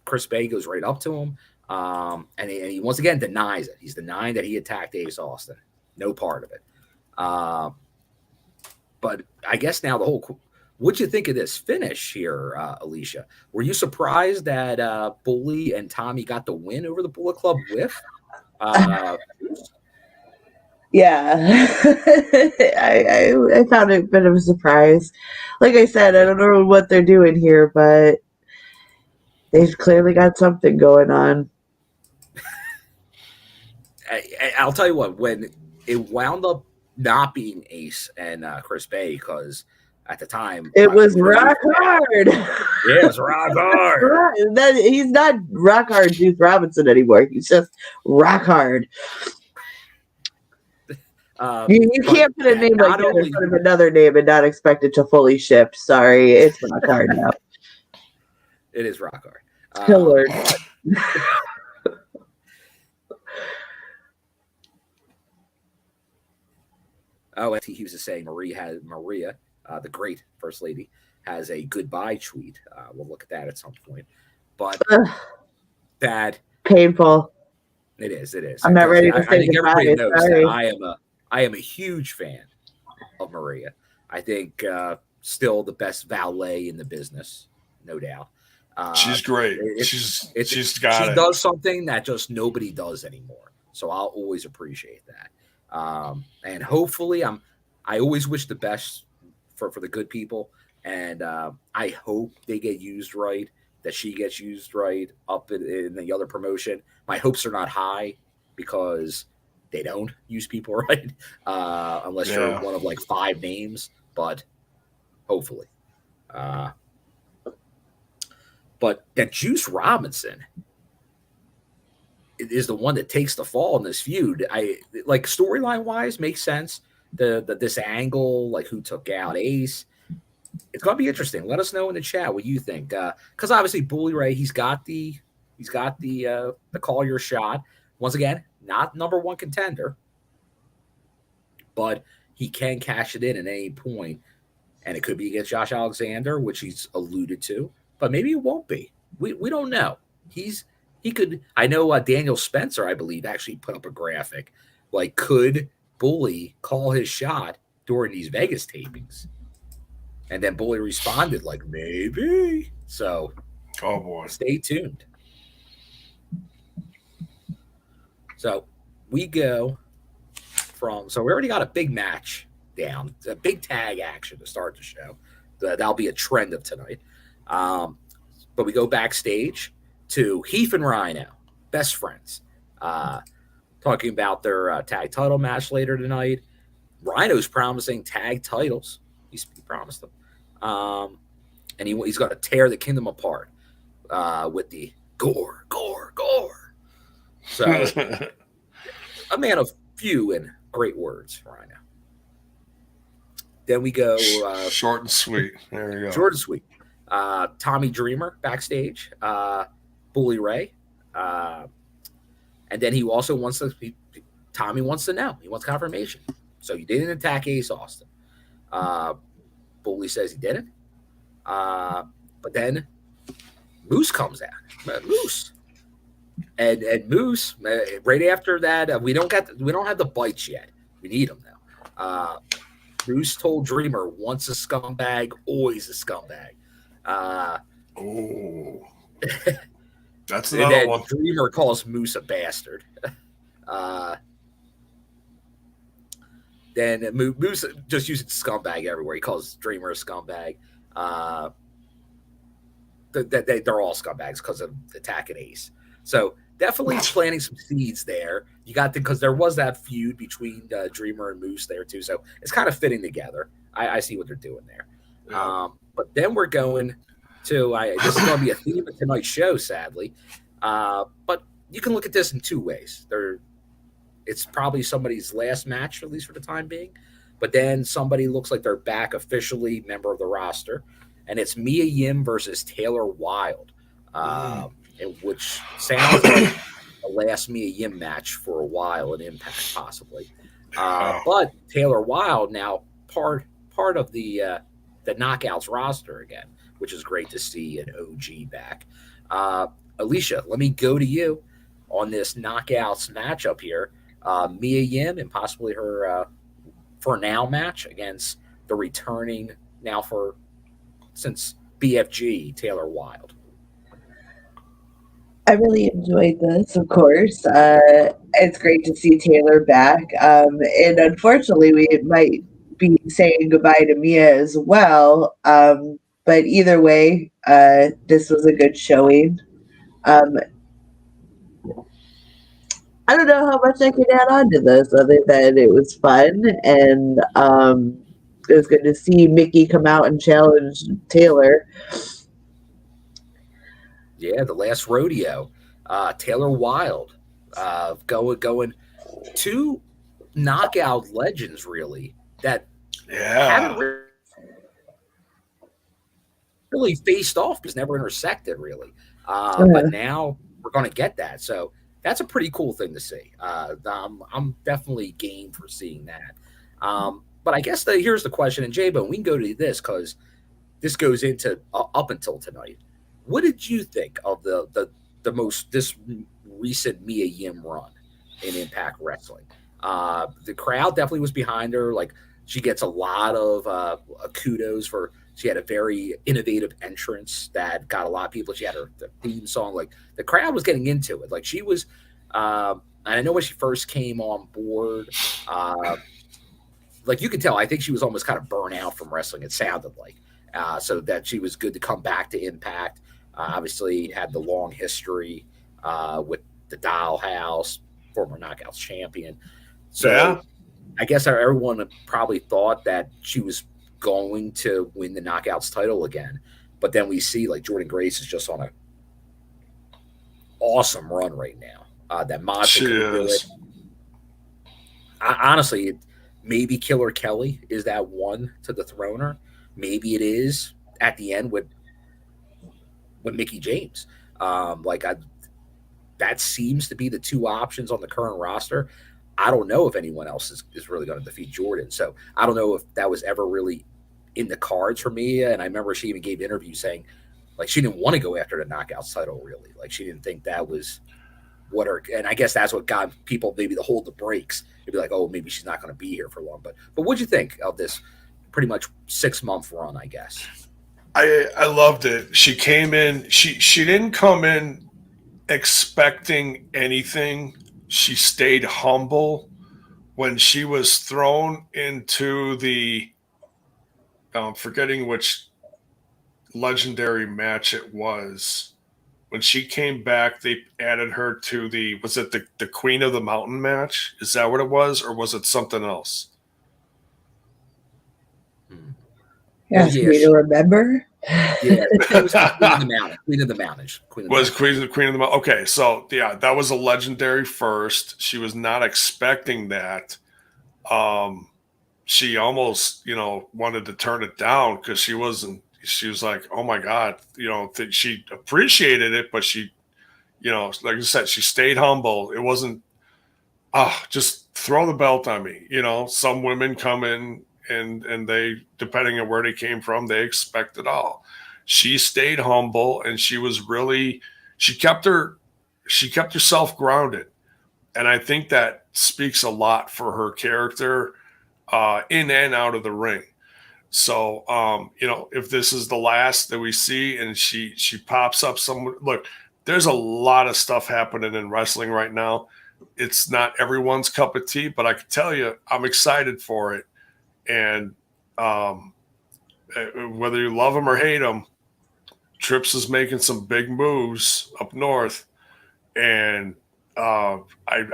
Chris Bay goes right up to him, and he once again denies it. He's denying that he attacked Ace Austin. No part of it. But I guess now what'd you think of this finish here, Alicia? Were you surprised that Bully and Tommy got the win over the Bullet Club with? Yeah, I found it a bit of a surprise. Like I said, I don't know what they're doing here, but they've clearly got something going on. I'll tell you what, when it wound up not being Ace and Chris Bay, because at the time it was rock hard. Yeah, it was rock hard. He's not rock hard Juice Robinson anymore. He's just rock hard. You can't put a name like that in front of another name and not expect it to fully ship. Sorry, it's rock hard now. It is rock hard. Killer. And he was just saying Maria, the great first lady, has a goodbye tweet. We'll look at that at some point. But that painful. It is. I'm not ready to say goodbye. Everybody knows that I am a huge fan of Maria. I think still the best valet in the business, no doubt. She's great. She's got it. She does something that just nobody does anymore. So I'll always appreciate that. And hopefully I always wish the best for the good people. And I hope they get used right, that she gets used right up in the other promotion. My hopes are not high because they don't use people right unless you're one of like 5 names, but hopefully. But that Juice Robinson is the one that takes the fall in this feud. I like storyline wise makes sense. This angle, like who took out Ace, it's gonna be interesting. Let us know in the chat what you think. Because obviously Bully Ray, he's got the call your shot. Once again, not number 1 contender, but he can cash it in at any point, and it could be against Josh Alexander, which he's alluded to, but maybe it won't be. We don't know. He could. I know Daniel Spencer, I believe, actually put up a graphic. Like, could Bully call his shot during these Vegas tapings? And then Bully responded like, maybe. So, oh boy, stay tuned. So we go so we already got a big match down, a big tag action to start the show. That'll be a trend of tonight. But we go backstage to Heath and Rhino, best friends, talking about their tag title match later tonight. Rhino's promising tag titles. He promised them. And he's going to tear the kingdom apart with the gore. So, a man of few and great words, Rhino. Then we go short and sweet. There we go. Short and sweet. Tommy Dreamer backstage, Bully Ray, and then he also wants Tommy wants to know. He wants confirmation. So you didn't attack Ace Austin. Bully says he didn't. But then Moose comes out. Moose. And Moose, right after that, we don't have the bites yet. We need them now. Moose told Dreamer, once a scumbag, always a scumbag. That's another one. Dreamer calls Moose a bastard. Then Moose just uses scumbag everywhere. He calls Dreamer a scumbag. They're all scumbags because of attacking Ace. So definitely planting some seeds there. You got because there was that feud between Dreamer and Moose there too. So it's kind of fitting together. I see what they're doing there. Yeah. But then we're going to this is going to be a theme of tonight's show, sadly. But you can look at this in 2 ways. It's probably somebody's last match, at least for the time being. But then somebody looks like they're back officially, member of the roster, and it's Mia Yim versus Taylor Wilde, which sounds like the last Mia Yim match for a while in Impact, possibly. But Taylor Wilde now part of the Knockouts roster again, which is great to see an OG back. Alicia, let me go to you on this Knockouts matchup here. Mia Yim and possibly her for now match against the returning now since BFG Taylor Wilde. I really enjoyed this, of course. It's great to see Taylor back. And unfortunately, we might be saying goodbye to Mia as well. But either way, this was a good showing. I don't know how much I can add on to this other than it was fun. And it was good to see Mickey come out and challenge Taylor. Yeah, the last rodeo. Taylor Wilde going two knockout legends, really, that haven't really faced off because never intersected, really. But now we're going to get that. So that's a pretty cool thing to see. I'm definitely game for seeing that. But I guess here's the question, and J-Bone, we can go to this because this goes into up until tonight. What did you think of this recent Mia Yim run in Impact Wrestling? The crowd definitely was behind her. Like, she gets a lot of kudos for. She had a very innovative entrance that got a lot of people. She had her theme song. Like, the crowd was getting into it. Like, she was. And I know when she first came on board, like, you could tell. I think she was almost kind of burnt out from wrestling. It sounded like. So that she was good to come back to Impact. Obviously, had the long history with the Dollhouse, former Knockouts champion. So I guess everyone probably thought that she was going to win the Knockouts title again. But then we see, like, Jordynne Grace is just on an awesome run right now. That Masha could do it. Honestly, maybe Killer Kelly is that one to dethrone her. Maybe it is at the end with Mickie James. That seems to be the two options on the current roster. I don't know if anyone else is really going to defeat Jordynne. So I don't know if that was ever really in the cards for Mia. And I remember she even gave interviews saying, like, she didn't want to go after the Knockouts title, really. Like, she didn't think that was what her – and I guess that's what got people maybe to hold the brakes. They'd be like, oh, maybe she's not going to be here for long. But what'd you think of this pretty much 6-month run, I guess? I loved it. She came in. She didn't come in expecting anything. She stayed humble. When she was thrown into the forgetting which legendary match it was, when she came back, they added her to the Queen of the Mountain match? Is that what it was, or was it something else? Yes, me to remember. Yeah, it was Queen of the Mountain. Queen of the Mountain. Queen of the Mountain. Okay, so yeah, that was a legendary first. She was not expecting that. She almost, wanted to turn it down because she was like, oh my God, she appreciated it, but she, like I said, she stayed humble. It wasn't, just throw the belt on me. Some women come in and they, depending on where they came from, they expect it all. She stayed humble, and she kept herself grounded. And I think that speaks a lot for her character in and out of the ring. So, if this is the last that we see and she pops up somewhere, look, there's a lot of stuff happening in wrestling right now. It's not everyone's cup of tea, but I can tell you, I'm excited for it. And whether you love him or hate him, Trips is making some big moves up north. And I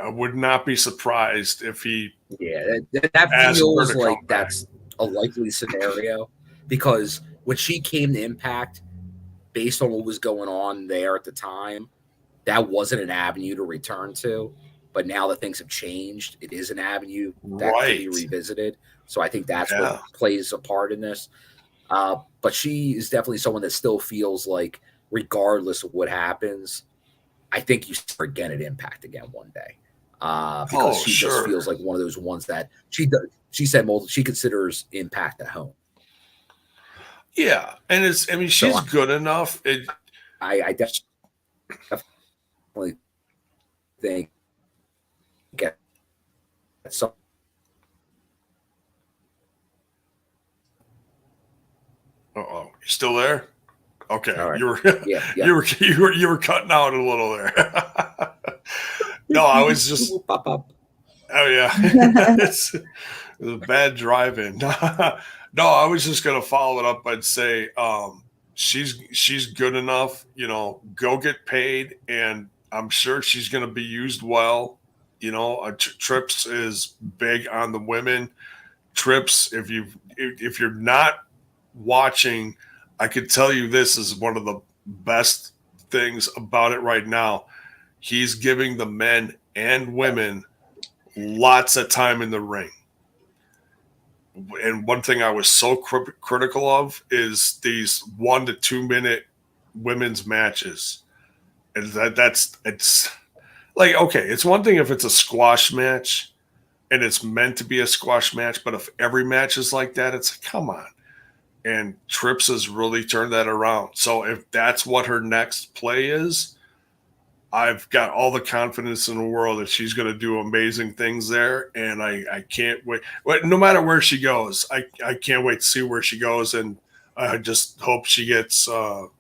would not be surprised if he. Yeah, that feels like that's a likely scenario, because when she came to Impact, based on what was going on there at the time, that wasn't an avenue to return to. But now that things have changed, it is an avenue that can be revisited. So I think that's what plays a part in this. But she is definitely someone that still feels like, regardless of what happens, I think you start again at Impact again one day. Because she just feels like one of those ones that she does. She said she considers Impact at home. Yeah, and she's good enough. I definitely think get some. You still there? Okay, Right. you were yeah. you were cutting out a little there. No, I was just. Oh yeah, it's bad driving. No, I was just gonna follow it up. I'd say she's good enough. Go get paid, and I'm sure she's gonna be used well. Trips is big on the women. Trips, if you're not watching, I could tell you this is one of the best things about it right now. He's giving the men and women lots of time in the ring. And one thing I was so critical of is these 1 to 2 minute women's matches. And it's like, okay, it's one thing if it's a squash match and it's meant to be a squash match, but if every match is like that, it's like, come on. And Trips has really turned that around. So if that's what her next play is, I've got all the confidence in the world that she's going to do amazing things there. And I can't wait. No matter where she goes, I can't wait to see where she goes. And I just hope she gets what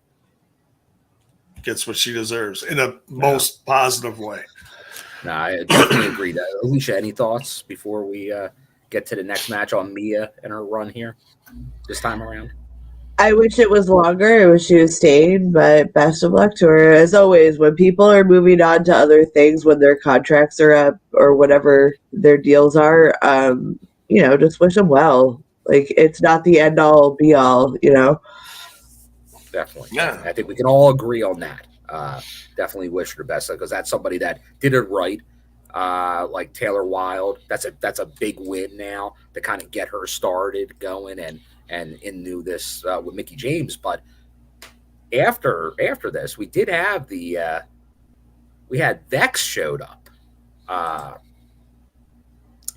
she deserves in a most positive way. No, I definitely agree. Alicia, any thoughts before we get to the next match on Mia and her run here this time around? I wish it was longer. I wish she was staying, but best of luck to her. As always, when people are moving on to other things, when their contracts are up or whatever their deals are, just wish them well. Like, it's not the end all be all, Definitely. Yeah. I think we can all agree on that. Definitely wish her the best because that's somebody that did it right. Like Taylor Wilde, that's a big win now to kind of get her started going and into this with Mickie James. But after this, we did have we had Vex showed up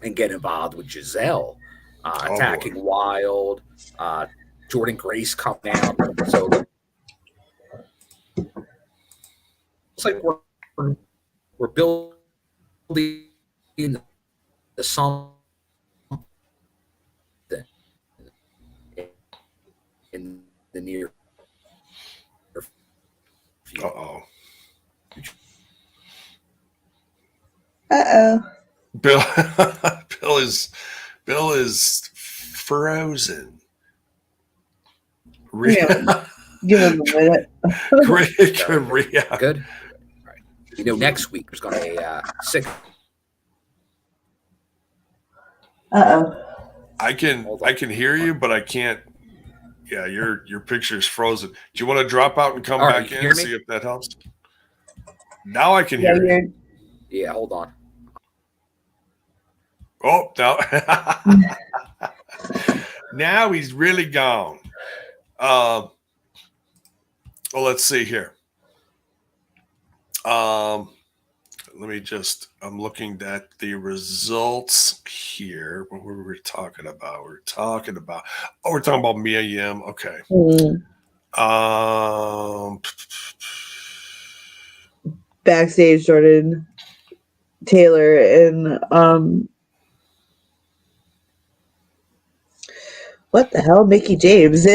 and get involved with Giselle, attacking Wilde. Jordan Grace coming out. So it's like we're building the something in the near future. Bill is frozen. Yeah. Give him a minute. Good. Right. Next week there's going to be six. I can hear you, but I can't. Yeah, your picture's frozen. Do you want to drop out and come back in and see if that helps? Now I can hear you. Yeah, hold on. Oh, no. Now he's really gone. Well, let's see here. I'm looking at the results here. What were we talking about? We're talking about Mia Yim. Okay. Backstage, Jordan Taylor and what the hell, Mickie James.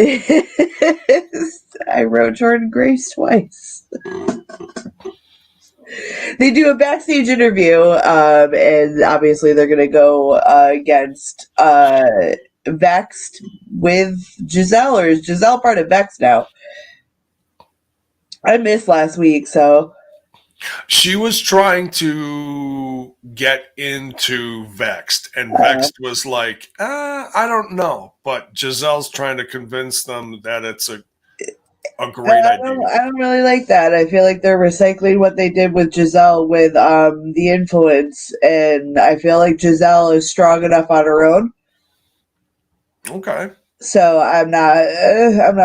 I wrote Jordan Grace twice. They do a backstage interview, and obviously they're going to go against Vexed with Giselle, or is Giselle part of Vex now? I missed last week, so. She was trying to get into Vexed, and Vexed was like, I don't know. But Giselle's trying to convince them that it's a great idea. I don't really like that. I feel like they're recycling what they did with Giselle with the influence, and I feel like Giselle is strong enough on her own. Okay. So I'm not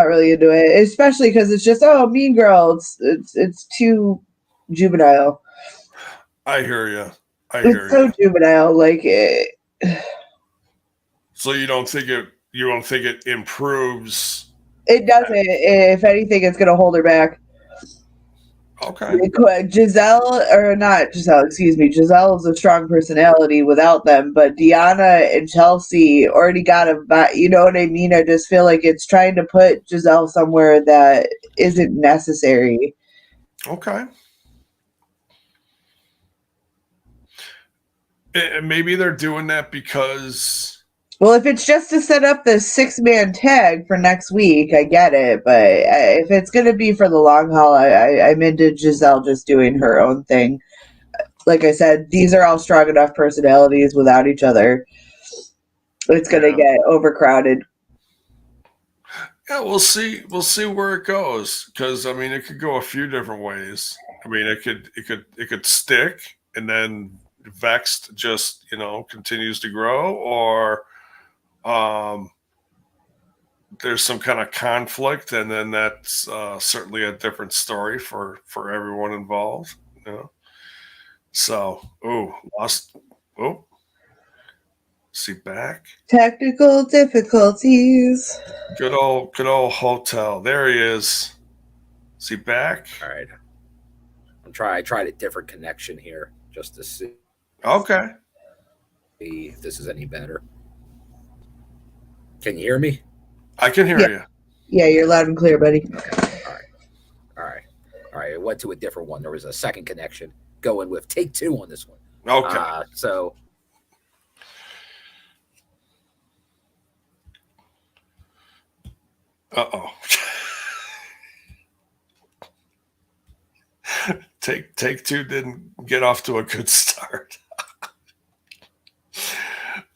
really into it, especially because it's just Mean Girl. It's too juvenile. I hear you. It's so juvenile. Like, so you don't think it improves? it doesn't. If anything, it's going to hold her back. Okay. Giselle is a strong personality without them, but Deanna and Chelsea already got a, you know what I mean? I just feel like it's trying to put Giselle somewhere that isn't necessary. Okay. And maybe they're doing that because... Well, if it's just to set up the 6-man tag for next week, I get it. But if it's going to be for the long haul, I'm into Giselle just doing her own thing. Like I said, these are all strong enough personalities without each other. It's going to get overcrowded. Yeah, we'll see. We'll see where it goes, because I mean, it could go a few different ways. I mean, it could stick, and then Vexed just continues to grow, or there's some kind of conflict, and then that's certainly a different story for everyone involved. So, see back. Technical difficulties. Good old hotel. There he is. See back. All right. I tried a different connection here just to see. Okay. If this is any better. Can you hear me? I can hear you. Yeah, you're loud and clear, buddy. Okay. All right. I went to a different one. There was a second connection going with take 2 on this one. Okay. So. Uh-oh. Take 2 didn't get off to a good start.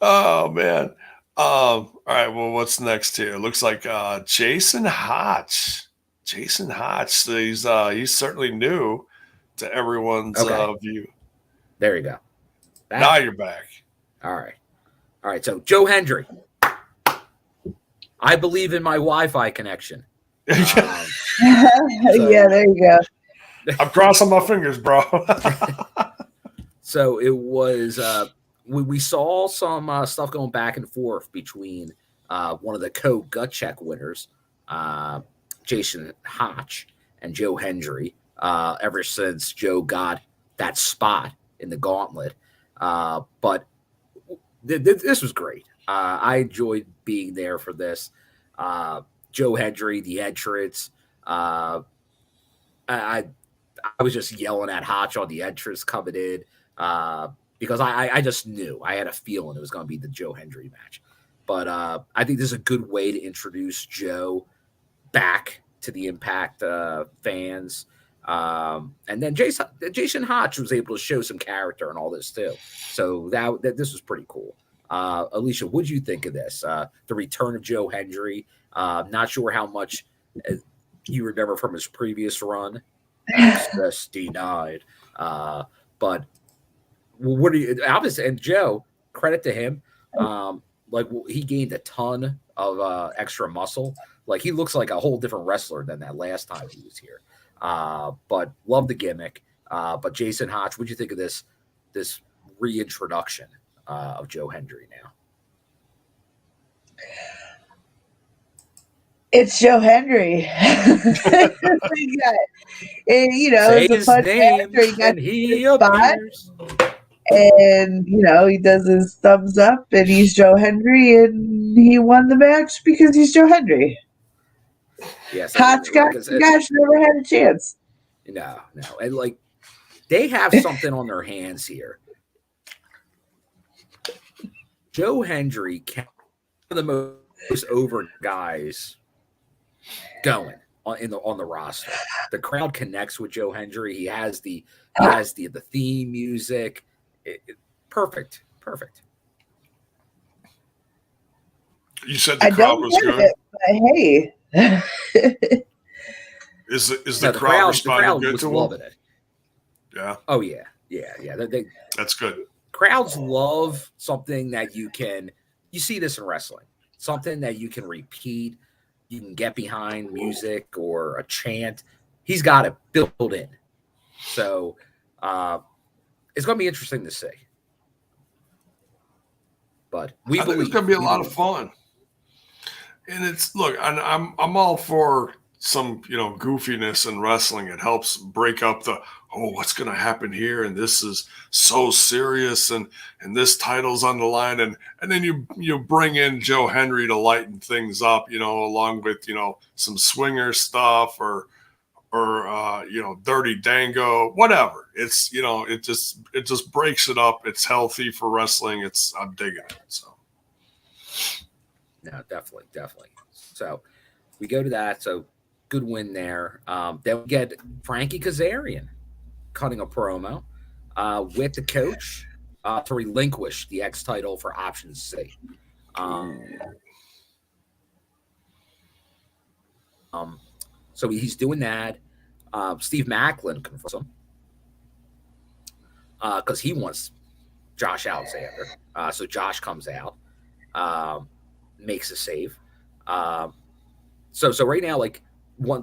Oh man. All right, well, what's next here? Looks like Jason Hotch. So he's certainly new to everyone's view. There you go. Now you're back. All right. So Joe Hendry. I believe in my Wi-Fi connection. Yeah, there you go. I'm crossing my fingers, bro. So it was. We saw some stuff going back and forth between one of the gut check winners, Jason Hotch, and Joe Hendry. Ever since Joe got that spot in the gauntlet, but this was great. I enjoyed being there for this. Joe Hendry, the entrance. I was just yelling at Hotch on the entrance coming in because I just knew. I had a feeling it was going to be the Joe Hendry match. But I think this is a good way to introduce Joe back to the Impact fans. And then Jason Hotch was able to show some character and all this too. So that this was pretty cool. Alicia, what did you think of this? The return of Joe Hendry. Not sure how much you remember from his previous run. Access denied. But what do you? Obviously, and Joe, credit to him. He gained a ton of extra muscle. Like he looks like a whole different wrestler than that last time he was here. But love the gimmick. But Jason Hotch, what do you think of this reintroduction of Joe Hendry now? It's Joe Hendry. It's a fun character. He got he appears. And he does his thumbs up, and he's Joe Hendry, and he won the match because he's Joe Hendry. Yes, Hotch never had a chance. No, and they have something on their hands here. Joe Hendry, one of the most over guys going on the roster. The crowd connects with Joe Hendry. He has the theme music. Perfect. You said the crowd was good. But hey, is the crowd responding good was to loving him? it. Yeah. Oh yeah. That's good. Crowds love something that you see this in wrestling, something that you can repeat, you can get behind, music or a chant. He's got it built in. So it's going to be interesting to see. But I think it's going to be a lot of fun. And it's look, I'm all for some goofiness in wrestling. It helps break up the what's going to happen here, and this is so serious, and this title's on the line, and then you bring in Joe Hendry to lighten things up, along with some swinger stuff or dirty Dango, whatever. It's it just breaks it up. It's healthy for wrestling. I'm digging it. So. No, definitely. So we go to that. So good win there. Then we get Frankie Kazarian cutting a promo with the coach to relinquish the X title for Option C. So he's doing that. Steve Macklin confronts him because he wants Josh Alexander. So Josh comes out. Makes a save. So right now,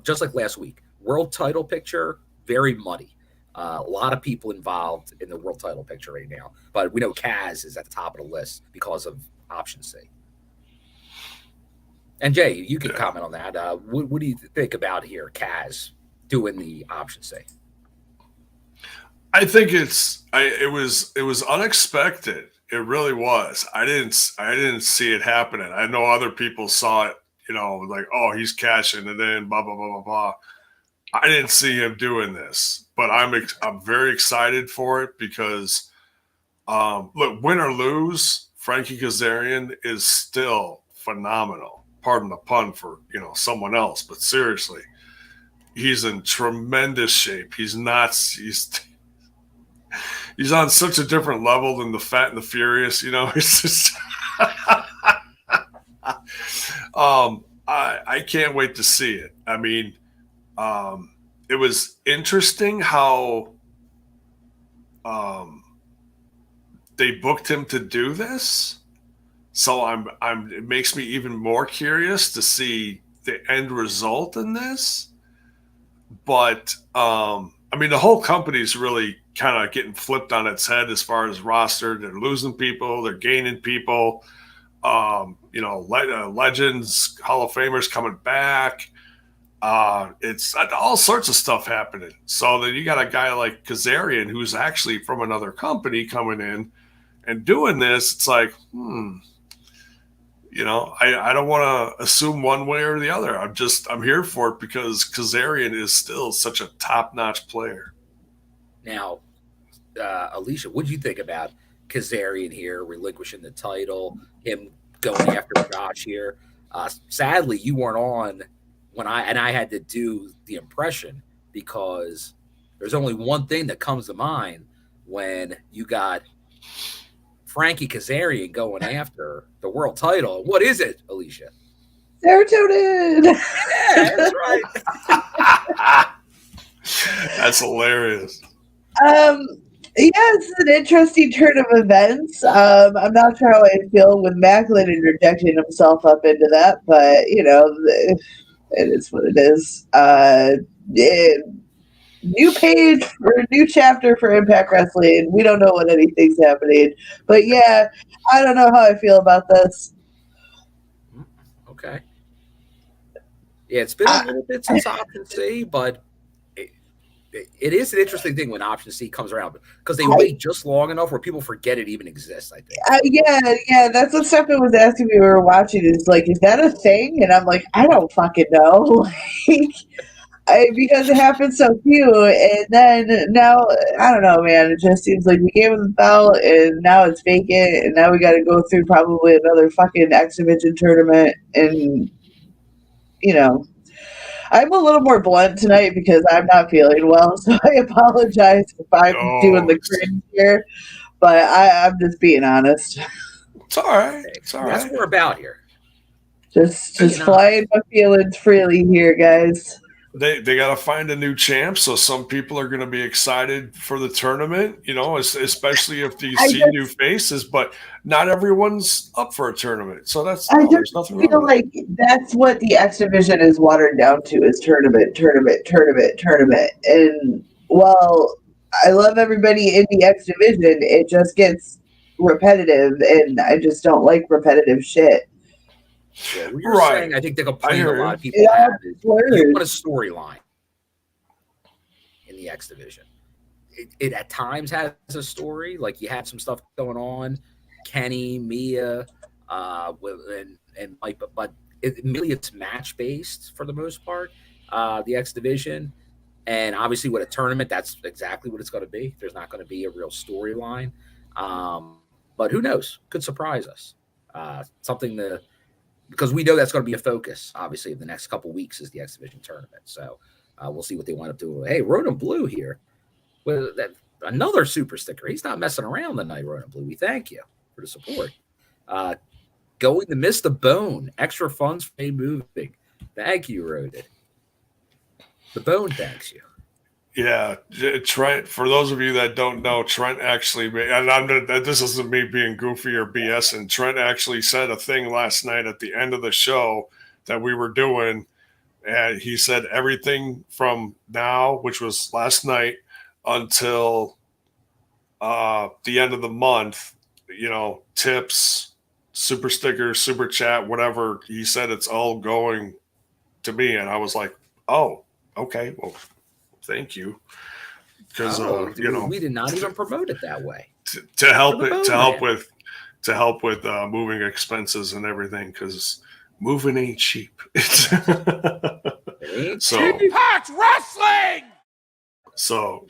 just like last week, world title picture, very muddy. A lot of people involved in the world title picture right now, but we know Kaz is at the top of the list because of Option C. And Jay, you can comment on that. What do you think about here, Kaz doing the Option C? I think it was unexpected. It really was. I didn't see it happening. I know other people saw it, he's cashing it in, blah, blah, blah, blah, blah. I didn't see him doing this, but I'm very excited for it because, look, win or lose, Frankie Kazarian is still phenomenal. Pardon the pun for, someone else, but seriously, he's in tremendous shape. He's on such a different level than the Fat and the Furious, It's just, I can't wait to see it. I mean, it was interesting how they booked him to do this. So it makes me even more curious to see the end result in this. But the whole company's really kind of getting flipped on its head as far as roster. They're losing people, they're gaining people. Legends, Hall of Famers coming back. It's all sorts of stuff happening. So then you got a guy like Kazarian, who's actually from another company, coming in and doing this. It's like, I don't want to assume one way or the other. I'm here for it because Kazarian is still such a top-notch player. Now, Alicia, what do you think about Kazarian here relinquishing the title, him going after Josh here? Sadly, you weren't on when I had to do the impression because there's only one thing that comes to mind when you got Frankie Kazarian going after the world title. What is it, Alicia? Serotonin. Yeah, that's right. That's hilarious. It's an interesting turn of events. I'm not sure how I feel with Macklin interjecting himself up into that, but it is what it is. New page for a new chapter for Impact Wrestling. We don't know what anything's happening, but yeah, I don't know how I feel about this. Okay. Yeah, it's been a little bit since Option C, but it is an interesting thing when Option C comes around because they wait just long enough where people forget it even exists, I think. Yeah, that's what Stefan was asking me when we were watching. Is that a thing? And I'm like, I don't fucking know. Because it happened so few, and then now, I don't know, man, it just seems like we gave him the belt, and now it's vacant, and now we got to go through probably another fucking X Division tournament, and, I'm a little more blunt tonight because I'm not feeling well, so I apologize if I'm doing the cringe here, but I'm just being honest. It's all right. It's all right. That's what we're about here. Just flying my feelings freely here, guys. They got to find a new champ, so some people are going to be excited for the tournament, especially if they see new faces, but not everyone's up for a tournament. So there's nothing wrong. I feel like that's what the X Division is watered down to is tournament. And Well, I love everybody in the X division. It just gets repetitive, and I just don't like repetitive shit. Yeah, what you're Right. saying, I think the I complaint a hear lot you. of people have is you blurs. want a storyline in the X division. It at times has a story, like you had some stuff going on, Kenny, Mia, and Mike, but mainly it's match based for the most part. The X division, and obviously with a tournament, that's exactly what it's going to be. There's not going to be a real storyline, but who knows? Could surprise us. Something to because we know that's going to be a focus, obviously, of the next couple weeks is the X division tournament. So we'll see what they wind up doing. Hey, Ronan Blue here. Well, another super sticker. He's not messing around tonight, Ronan Blue. We thank you for the support. Going to miss the bone. Extra funds for a moving. Thank you, Ronan. The bone thanks you. Yeah, Trent. For those of you that don't know, Trent actually, and this isn't me being goofy or BS. And Trent actually said a thing last night at the end of the show that we were doing, and he said everything from now, which was last night, until the end of the month, tips, super stickers, super chat, whatever. He said it's all going to me, and I was like, oh, okay, well, thank you, because we did not even promote it that way to help with moving expenses and everything, because moving ain't cheap. So Impact Wrestling! So,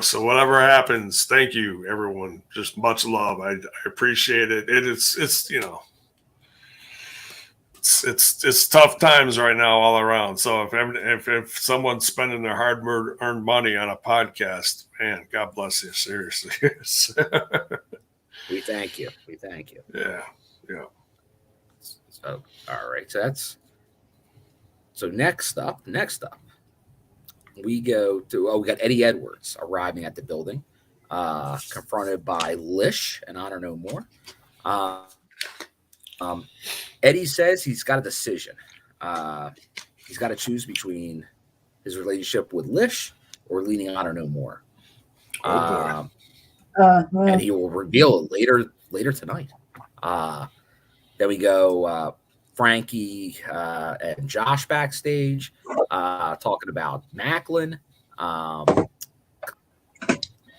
so whatever happens, thank you, everyone. Just much love. I appreciate it. It's tough times right now all around. So if someone's spending their hard-earned money on a podcast, man, God bless you. Seriously. We thank you. Yeah. So, all right. So next up, we go to we got Eddie Edwards arriving at the building, confronted by Lish and Honor No More. Eddie says he's got a decision. He's got to choose between his relationship with Lish or leading Honor No More. And he will reveal it later tonight. Then we go Frankie and Josh backstage talking about Macklin.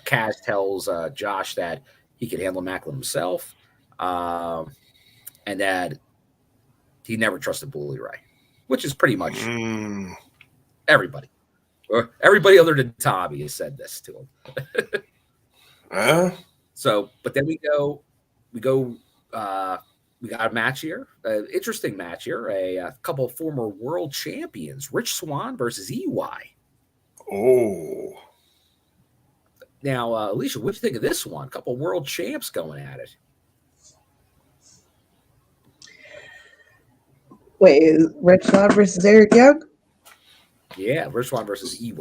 Kaz tells Josh that he can handle Macklin himself, and that he never trusted Bully Ray, which is pretty much everybody. Or everybody other than Tommy has said this to him. So, but then we got a match here, interesting match here. A couple of former world champions, Rich Swann versus EY. Oh. Now, Alicia, what do you think of this one? A couple of world champs going at it. Wait, is Rich Swann versus Eric Young? Yeah, Rich Swann versus EY.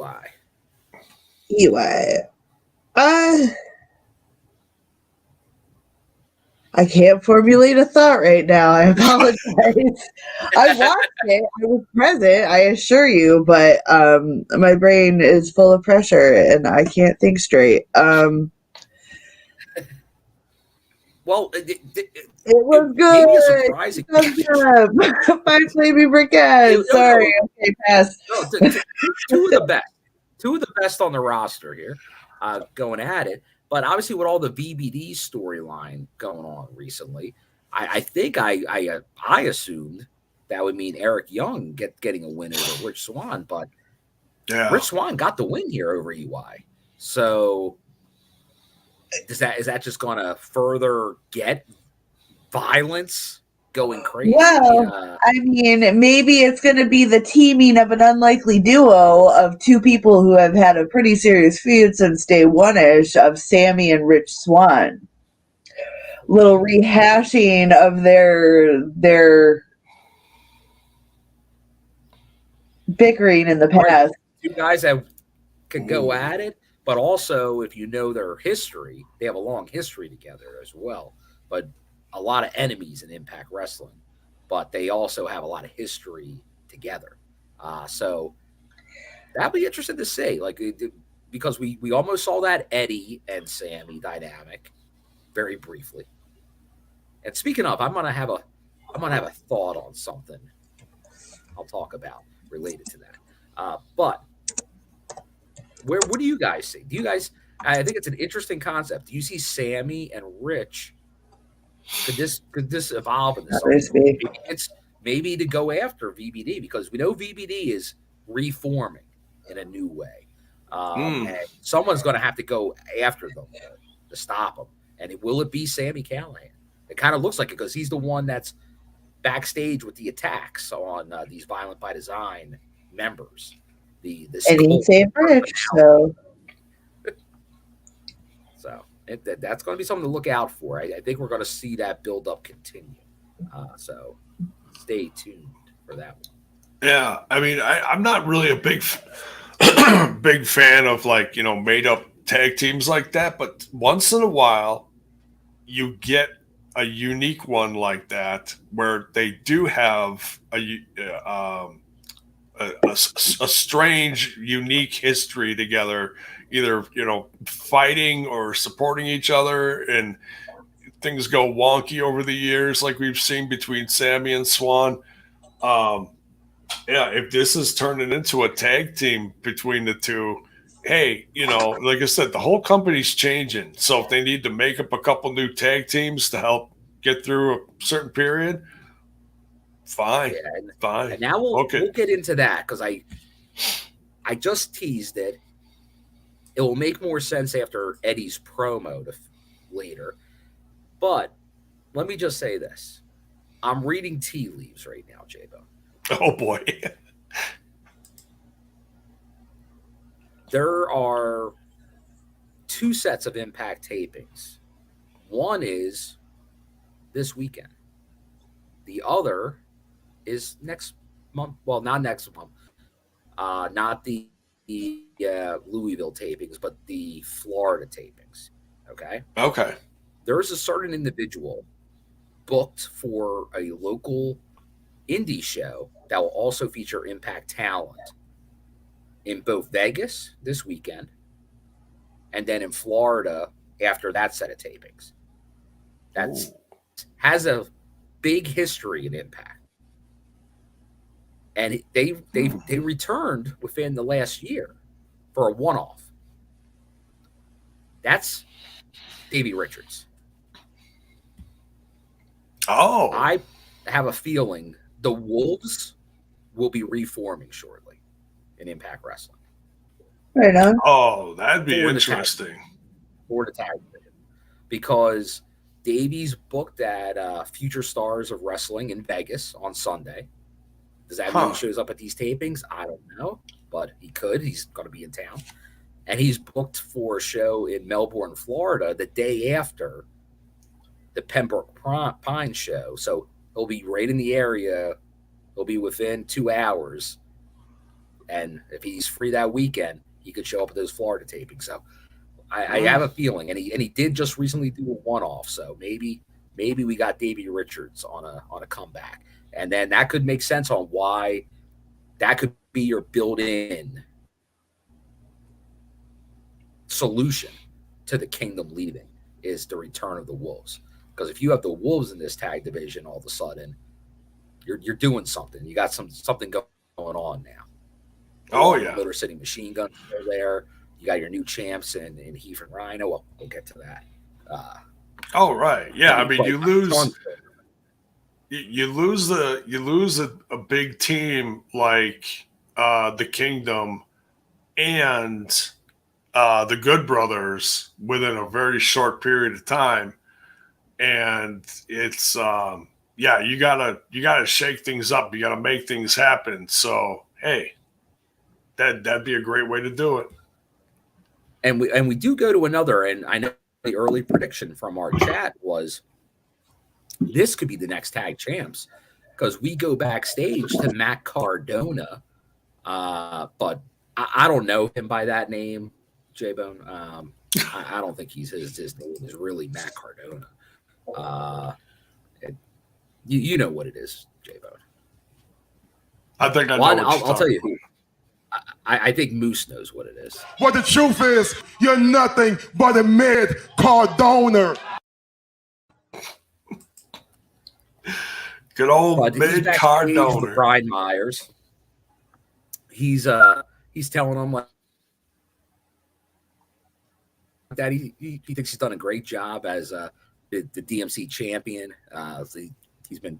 I can't formulate a thought right now. I apologize. I watched it. I was present, I assure you, but my brain is full of pressure and I can't think straight. Well, it was good. Maybe a surprising. Five flaming briquettes. Sorry. Okay, pass. No, two of the best. Two of the best on the roster here, going at it. But obviously, with all the VBD storyline going on recently, I think I assumed that would mean Eric Young getting a win over Rich Swann. But Rich Swann got the win here over EY. So is that just going to further get violence going crazy? Well, I mean, maybe it's going to be the teaming of an unlikely duo of two people who have had a pretty serious feud since day one-ish of Sammy and Rich Swann. Little rehashing of their bickering in the past. You guys could go at it, but also if you know their history, they have a long history together as well. But a lot of enemies in Impact Wrestling, but they also have a lot of history together. So that'll be interesting to see. Like, because we almost saw that Eddie and Sammy dynamic very briefly. And speaking of, I'm gonna have a thought on something I'll talk about related to that. But what do you guys see? Do you guys? I think it's an interesting concept. Do you see Sammy and Rich? Could this evolve into something? Maybe to go after VBD, because we know VBD is reforming in a new way. And someone's going to have to go after them to stop them. And will it be Sammy Callahan? It kind of looks like it, because he's the one that's backstage with the attacks on these Violent by Design members. And he saved Rich, so that's going to be something to look out for. I think we're going to see that build up continue. So stay tuned for that one. Yeah, I mean, I'm not really a big fan of, like, made up tag teams like that, but once in a while you get a unique one like that where they do have a strange, unique history together, either fighting or supporting each other, and things go wonky over the years, like we've seen between Sammy and Swann. If this is turning into a tag team between the two, hey, like I said, the whole company's changing. So if they need to make up a couple new tag teams to help get through a certain period, fine. Fine. And now we'll get into that, because I just teased it. It will make more sense after Eddie's promo later. But let me just say this. I'm reading tea leaves right now, J-Bone. Oh, boy. There are 2 sets of Impact tapings. One is this weekend. The other is next month. Well, not next month. Not the Louisville tapings, but the Florida tapings. Okay? Okay. There's a certain individual booked for a local indie show that will also feature Impact talent in both Vegas this weekend and then in Florida after that set of tapings. Has a big history in Impact. And they returned within the last year for a one-off. That's Davey Richards. Oh. I have a feeling the Wolves will be reforming shortly in Impact Wrestling. Right on. Oh, that'd be interesting. For the tag division. Because Davey's booked at Future Stars of Wrestling in Vegas on Sunday. Does that mean he shows up at these tapings? I don't know, but he could. He's going to be in town. And he's booked for a show in Melbourne, Florida, the day after the Pembroke Pines show. So he'll be right in the area. He'll be within 2 hours. And if he's free that weekend, he could show up at those Florida tapings. So I have a feeling. And he did just recently do a one-off. So maybe we got Davey Richards on a comeback. And then that could make sense on why that could be your built-in solution to the Kingdom leaving, is the return of the Wolves. Because if you have the Wolves in this tag division, all of a sudden, you're doing something. You got something going on now. Oh, yeah. Motor City Machine Guns are there. You got your new champs in Heath and Rhino. We'll get to that. Right. Yeah, I mean, you lose a big team like the Kingdom and the Good Brothers within a very short period of time, and it's you gotta shake things up. You gotta make things happen. So hey, that'd be a great way to do it. And we do go to another, and I know the early prediction from our chat was this could be the next tag champs, because we go backstage to Matt Cardona, but I don't know him by that name, J-Bone. I don't think his name is really Matt Cardona. You know what it is, J-Bone. I think I know. I'll tell you who. I think Moose knows what it is. Well, the truth is, you're nothing but a mid-card donor. Good old mid-card donor. With Brian Myers. He's telling him like that he thinks he's done a great job as the DMC champion. He's been,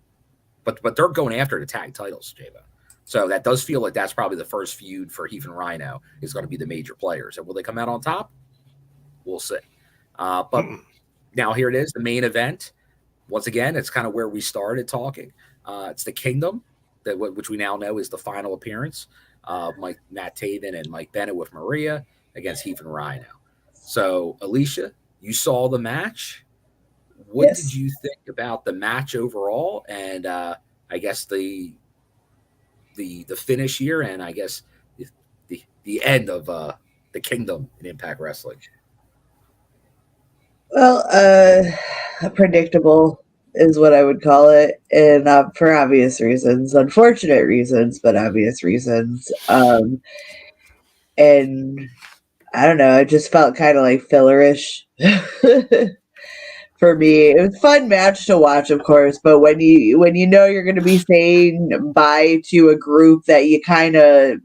but they're going after the tag titles, J-Bo. So that does feel like that's probably the first feud for Heath and Rhino is going to be the major players. And will they come out on top? We'll see. But now here it is, the main event. Once again, it's kind of where we started talking. It's the Kingdom, which we now know is the final appearance of Matt Taven and Mike Bennett with Maria against Heath and Rhino. So, Alicia, you saw the match. What did you think about the match overall? And I guess the finish here, and I guess the end of the Kingdom in Impact Wrestling. Well, predictable is what I would call it, and for obvious reasons, unfortunate reasons, but obvious reasons. And I don't know, it just felt kind of like fillerish for me. It was a fun match to watch, of course, but when you know you're going to be saying bye to a group that you kind of,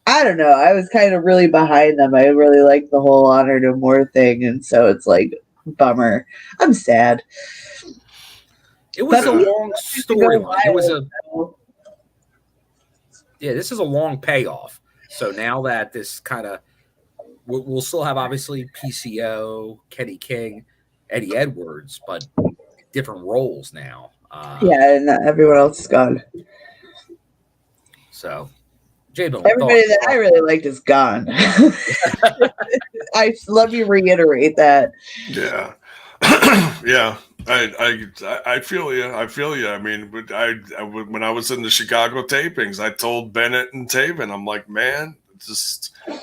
I don't know, I was kind of really behind them. I really liked the whole Honor No More thing, and so it's like, bummer. I'm sad. It was a long storyline. It was this is a long payoff. So now that this kind of, we'll still have obviously PCO, Kenny King, Eddie Edwards, but different roles now. And everyone else is gone. So, J-Bone, everybody that I really liked is gone. Let me reiterate that. Yeah. Yeah. I feel you. I mean, when I was in the Chicago tapings, I told Bennett and Taven, I'm like, man,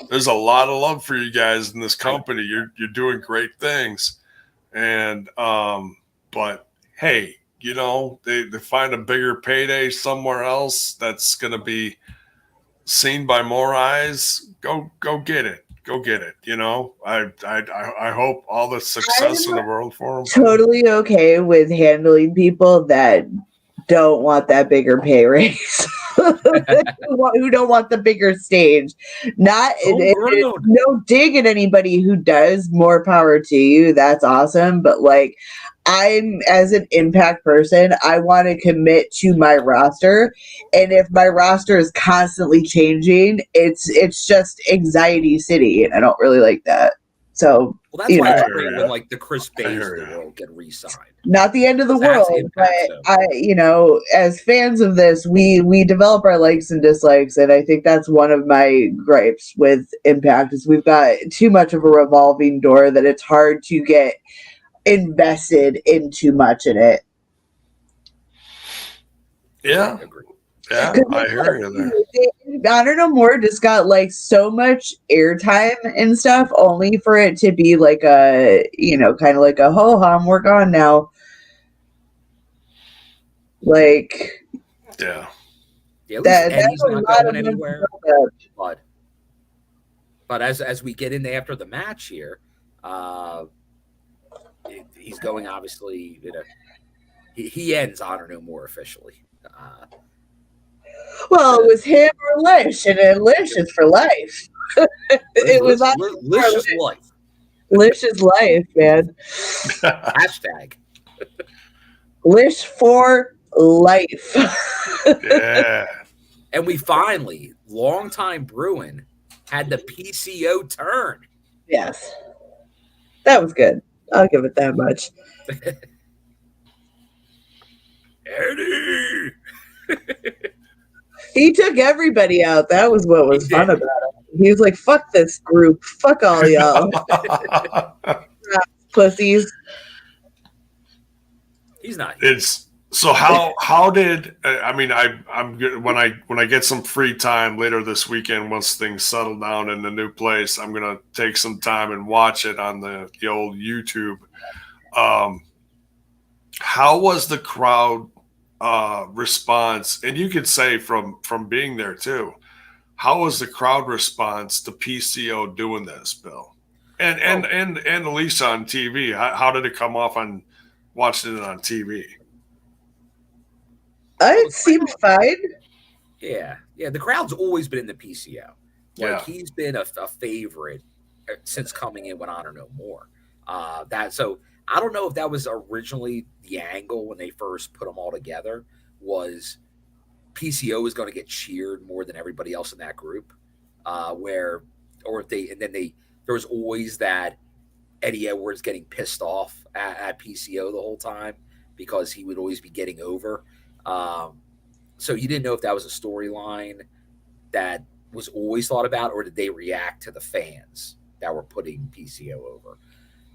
there's a lot of love for you guys in this company. You're doing great things. And but hey, you know, they find a bigger payday somewhere else that's gonna be seen by more eyes. Go get it. Go get it. You know, I hope all the success in the world for them. Totally okay with handling people that don't want that bigger pay raise, who don't want the bigger stage. No dig at anybody who does. More power to you. That's awesome. But like, I'm, as an Impact person, I want to commit to my roster, and if my roster is constantly changing, it's just anxiety city, and I don't really like that. So, well, that's why it's great when like the Chris Bays of the world get re-signed. Not the end of the world, but as fans of this, we develop our likes and dislikes, and I think that's one of my gripes with Impact is we've got too much of a revolving door that it's hard to get invested in too much in it. Yeah. I hear you there. Honor No More just got like so much airtime and stuff, only for it to be like a, kind of like a ho hum, we're gone now. Like, yeah. Eddie's not going anywhere. But as we get into after the match here, he's going obviously. He ends Honor No More officially. Well, it was him or Lish, and then Lish is for life. It was Lish's life. Lish's life, man. Hashtag. Lish for life. Yeah. And we finally, longtime Bruin, had the PCO turn. Yes. That was good. I'll give it that much. Eddie! He took everybody out. That was what was fun about it. He was like, fuck this group. Fuck all y'all. Pussies. He's not. It's so how did I'm good when I get some free time later this weekend once things settle down in the new place, I'm gonna take some time and watch it on the old YouTube. How was the crowd response? And you could say from being there too, how was the crowd response to PCO doing this, Bill? And Elisa on TV? How did it come off on watching it on TV? It seemed fine. Yeah. The crowd's always been in the PCO. He's been a favorite since coming in with Honor No More. So I don't know if that was originally the angle when they first put them all together, was PCO was going to get cheered more than everybody else in that group, there was always that Eddie Edwards getting pissed off at PCO the whole time because he would always be getting over. So you didn't know if that was a storyline that was always thought about, or did they react to the fans that were putting PCO over?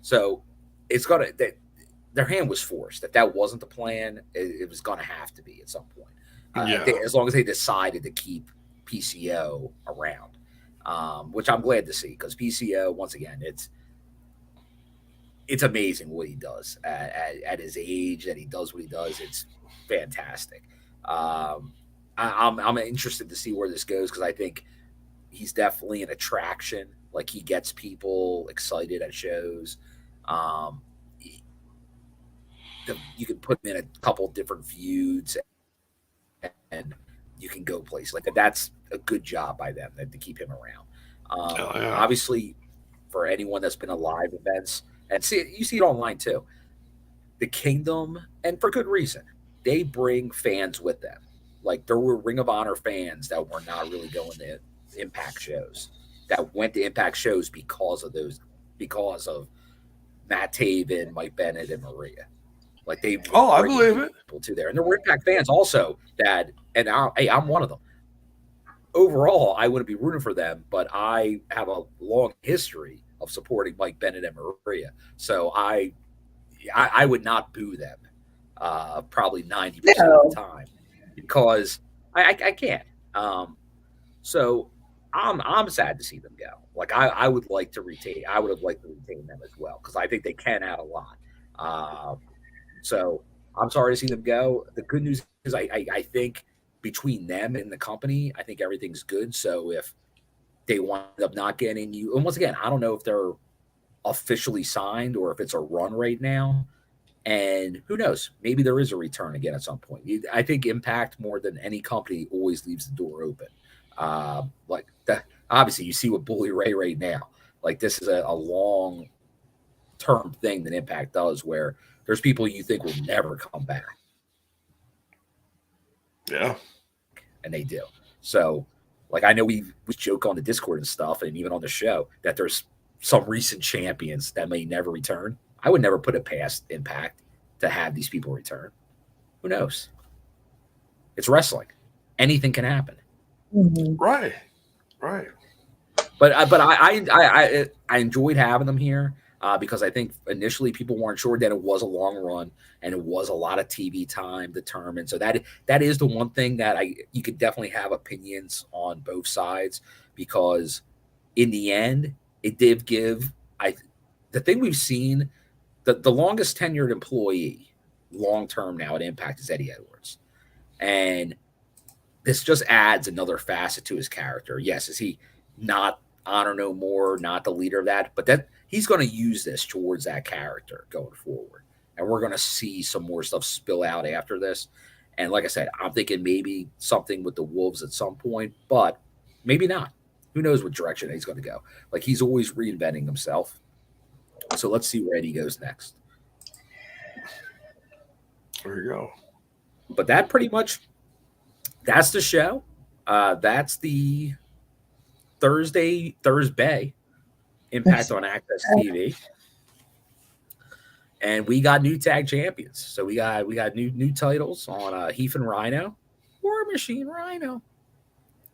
So their hand was forced. If that wasn't the plan, it was going to have to be at some point. As long as they decided to keep PCO around, which I'm glad to see, because PCO, once again, it's amazing what he does at his age, that he does what he does. It's fantastic. I'm interested to see where this goes, because I think he's definitely an attraction. Like, he gets people excited at shows. You can put him in a couple different feuds, and you can go places like that. That's a good job by them to keep him around. Obviously, for anyone that's been at live events, and you see it online too, the Kingdom, and for good reason, they bring fans with them. Like, there were Ring of Honor fans that were not really going to Impact shows, that went to Impact shows because of Matt Taven, Mike Bennett, and Maria. Like, they I believe it. People to there, and there were Impact fans also I'm one of them. Overall, I wouldn't be rooting for them, but I have a long history of supporting Mike Bennett and Maria, so I would not boo them probably 90% of the time, because I can't. So I'm sad to see them go. Like, I would like to retain. I would have liked to retain them as well, because I think they can add a lot. So I'm sorry to see them go. The good news is I think between them and the company, I think everything's good. So if they wind up not getting you, and once again, I don't know if they're officially signed or if it's a run right now. And who knows? Maybe there is a return again at some point. I think Impact, more than any company, always leaves the door open. Obviously, you see what Bully Ray right now. Like, this is a long-term thing that Impact does, where there's people you think will never come back. Yeah. And they do. So, like, I know we joke on the Discord and stuff, and even on the show, that there's some recent champions that may never return. I would never put it past Impact to have these people return. Who knows? It's wrestling. Anything can happen. Mm-hmm. Right. But I enjoyed having them here because I think initially people weren't sure. That it was a long run, and it was a lot of TV time determined. So that is the one thing that you could definitely have opinions on both sides, because in the end, it did give the thing we've seen. The longest tenured employee long term now at Impact is Eddie Edwards, and this just adds another facet to his character. Yes, is he not Honor No More, not the leader of that, but that he's going to use this towards that character going forward, and we're going to see some more stuff spill out after this. And like I said, I'm thinking maybe something with the Wolves at some point, but maybe not. Who knows what direction he's going to go? Like, he's always reinventing himself. So let's see where Eddie goes next. There you go. But that's the show. That's the Thursday Impact on Access TV. And we got new tag champions. So we got new titles on Heath and Rhino. War Machine Rhino.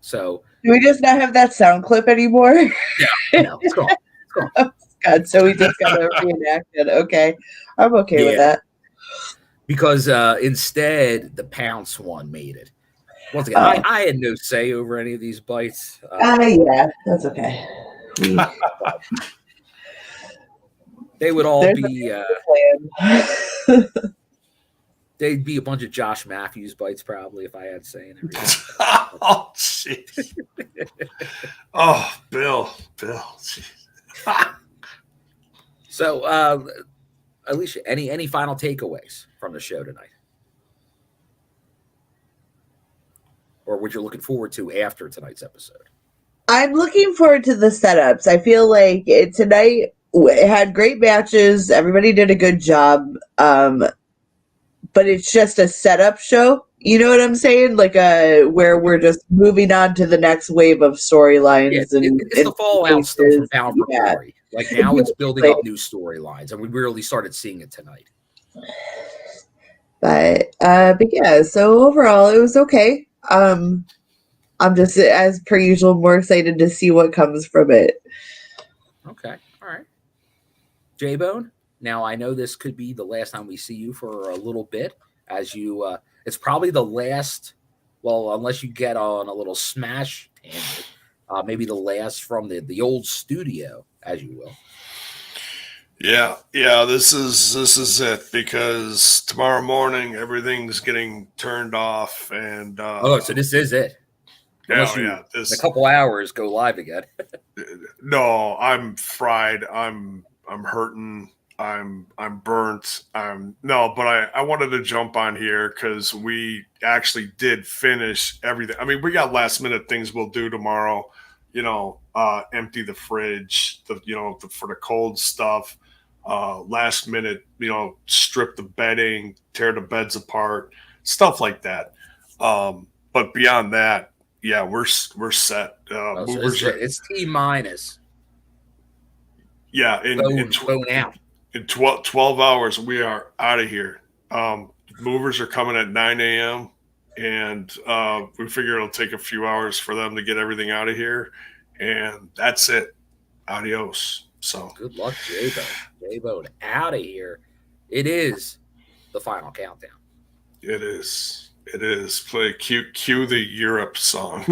So do we just not have that sound clip anymore? Yeah, no, it's gone. Oh, God, so we just got to reenact it. Okay. I'm okay with that. Because instead, the Pounce one made it. Once again, I had no say over any of these bites. Yeah, that's okay. They would all be. They'd be a bunch of Josh Matthews bites probably if I had to say it. Oh, jeez. Oh, Bill. Jeez. So, Alicia, any final takeaways from the show tonight? Or what you're looking forward to after tonight's episode? I'm looking forward to the setups. I feel like tonight it had great matches. Everybody did a good job. But it's just a setup show. You know what I'm saying? Like where we're just moving on to the next wave of storylines. Yeah, it's the fallout stuff from Bound for Glory. Like now it's building up new storylines, and we really started seeing it tonight. But yeah, so overall it was okay. I'm just, as per usual, more excited to see what comes from it. Okay, all right. J-Bone, now I know this could be the last time we see you for a little bit, as you, it's probably the last, well, unless you get on a little smash tangent, maybe the last from the old studio, as you will. Yeah, this is it, because tomorrow morning everything's getting turned off, and so this is it. This in a couple hours go live again. No, I'm fried. I'm hurting. I'm burnt. But I wanted to jump on here because we actually did finish everything. I mean, we got last minute things we'll do tomorrow. Empty the fridge, for the cold stuff. Last minute, strip the bedding, tear the beds apart, stuff like that. But beyond that, yeah, we're set. It's T minus. Yeah, in 12 hours we are out of here. Movers are coming at 9 a.m. and we figure it'll take a few hours for them to get everything out of here, and that's it. Adios. So good luck, J-Bone out of here. It is the final countdown. It is. Play cue the Europe song. Too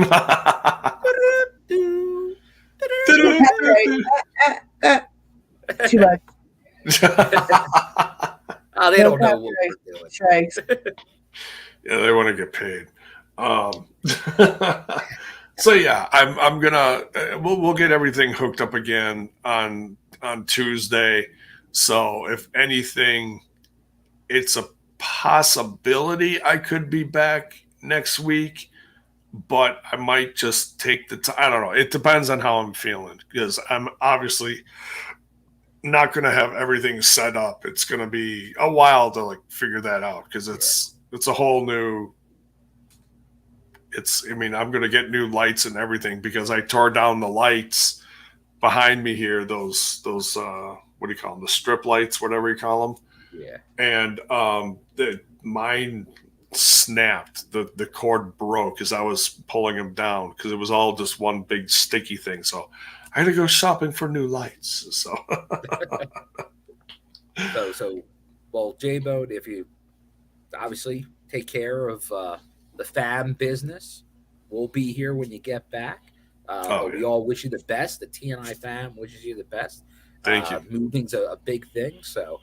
much. They don't know what we're doing. Strikes. Yeah, they want to get paid. So yeah, I'm gonna we'll get everything hooked up again on Tuesday. So if anything, it's a possibility I could be back next week, but I might just take the time. I don't know. It depends on how I'm feeling, because I'm obviously not going to have everything set up. It's going to be a while to figure that out, because it's a whole new. I'm going to get new lights and everything, because I tore down the lights behind me here. Those what do you call them? The strip lights, whatever you call them. Yeah. And mine snapped. The cord broke as I was pulling them down, because it was all just one big sticky thing. So I had to go shopping for new lights. So well, J-Bone, if you obviously take care of the fam business, we'll be here when you get back. We all wish you the best. The TNI fam wishes you the best. Thank you. Moving's a big thing, so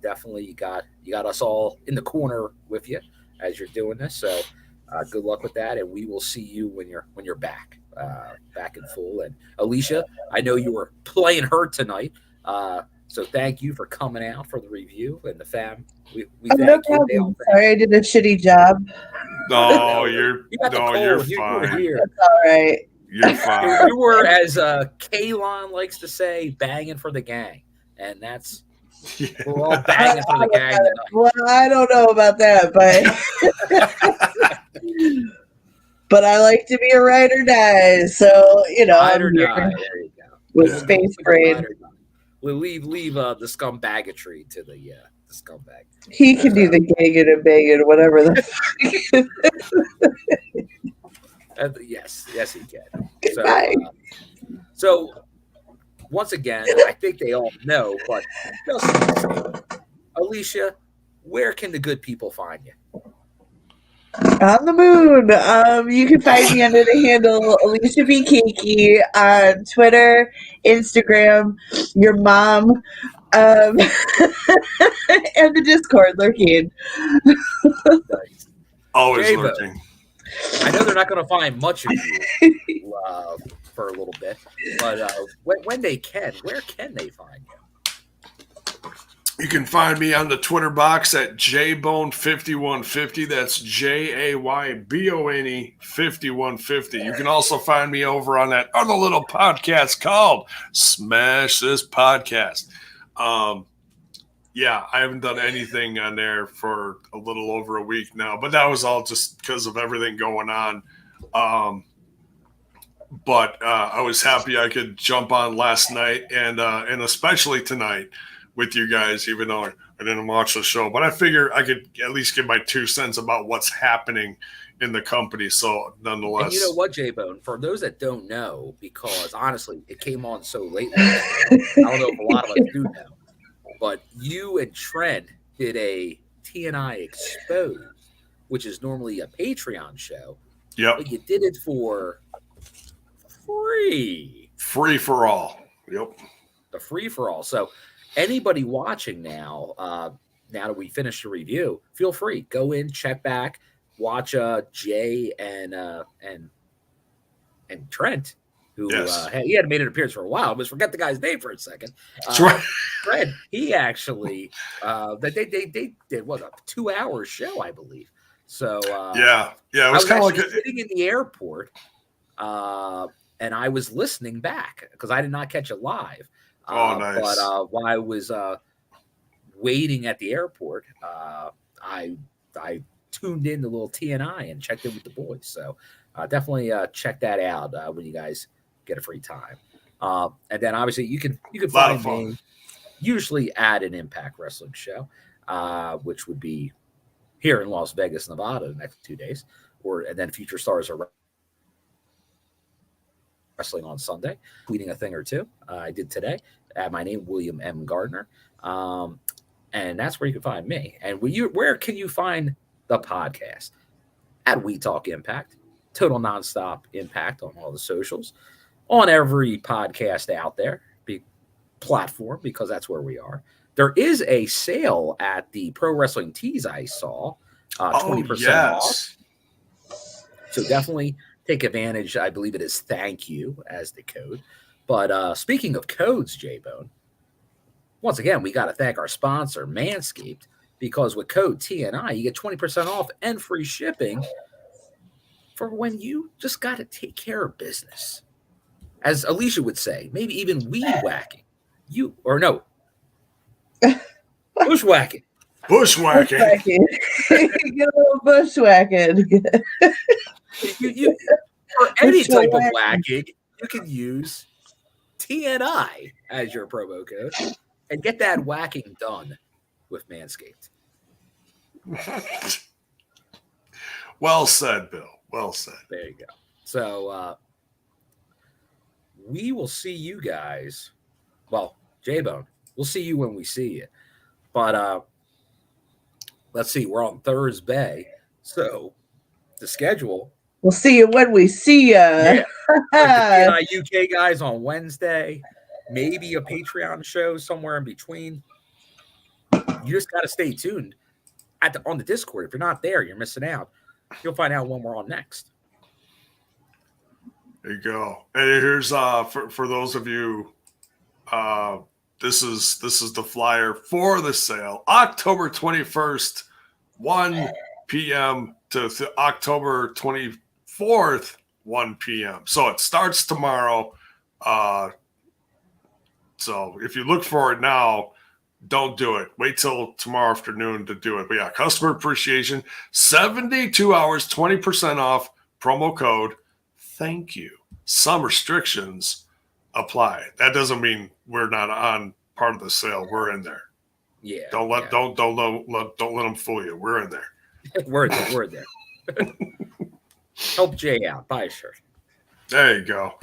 definitely you got us all in the corner with you as you're doing this. So good luck with that, and we will see you when you're back in full. And Alicia, I know you were playing her tonight, so thank you for coming out for the review, and the fam. We no problem. Sorry, I did a shitty job. No, you're fine. That's all right. You're fine. You were, as Kalon likes to say, banging for the gang, and that's we're all banging for the gang tonight. Well, I don't know about that, but I like to be a ride or die. So ride or die. There you go. With Space Brain. We'll leave the scumbagatry to the scumbag. He can do the gagging and banging, whatever the yes, he can. So once again, I think they all know, but just Alicia, where can the good people find you? On the moon. You can find me under the handle Alicia B. Kiki on Twitter, Instagram, your mom. and the Discord lurking. Always J-Bo. lurking. I know they're not going to find much of you for a little bit, but when they can, where can they find you? You can find me on the Twitter box at JBone5150. That's JAYBONE 5150. You can also find me over on that other little podcast called Smash This Podcast. Yeah, I haven't done anything on there for a little over a week now, but that was all just because of everything going on. But I was happy I could jump on last night and especially tonight with you guys, even though I didn't watch the show. But I figure I could at least give my 2 cents about what's happening in the company. So nonetheless. And you know what, J-Bone? For those that don't know, because honestly, it came on so late. I don't know if a lot of us do know. But you and Trent did a TNI Exposed, which is normally a Patreon show. Yep. But you did it for free. Free for all. Yep. The free for all. So anybody watching now, now that we finished the review, feel free. Go in, check back, watch Jay and Trent, who he hadn't made an appearance for a while. But forget the guy's name for a second. That's right. Fred, he actually they did what, a 2-hour show, I believe. So yeah, it was kind of like sitting in the airport, and I was listening back because I did not catch it live. Nice. But while I was waiting at the airport, I tuned in the little TNI and checked in with the boys. So definitely check that out when you guys get a free time. And then obviously you can find me usually at an Impact Wrestling show, which would be here in Las Vegas, Nevada, the next 2 days, and then Future Stars are wrestling on Sunday, tweeting a thing or two. I did today. My name, William M. Gardner, and that's where you can find me. And where can you find the podcast? At We Talk Impact, Total Nonstop Impact on all the socials, on every podcast out there, platform, because that's where we are. There is a sale at the Pro Wrestling Tees I saw, 20% off. So definitely take advantage. I believe it is thank you as the code. But speaking of codes, J-Bone, once again, we got to thank our sponsor, Manscaped, because with code TNI, you get 20% off and free shipping for when you just got to take care of business. As Alicia would say, maybe even weed whacking. Bushwhacking. Bushwhacking. Get a little bushwhacking. you for any type of whacking, you can use TNI as your promo code and get that whacking done with Manscaped. Well said, Bill. Well said. There you go. So we will see you guys. Well, J-Bone, we'll see you when we see you. But let's see, we're on Thursday. So the schedule. We'll see you when we see you. Yeah. Like the TNI UK guys on Wednesday. Maybe a Patreon show somewhere in between. You just got to stay tuned on the Discord. If you're not there, you're missing out. You'll find out when we're on next. There you go. And here's for those of you, this is the flyer for the sale. October 21st, 1 p.m. to October 24th, 1 p.m. So it starts tomorrow. So if you look for it now, don't do it. Wait till tomorrow afternoon to do it. But yeah, customer appreciation, 72 hours, 20% off, promo code. Thank you. Some restrictions apply. That doesn't mean we're not on part of the sale. We're in there. Yeah. Don't let them fool you. We're in there. We're there. Help Jay out. Buy a shirt. There you go.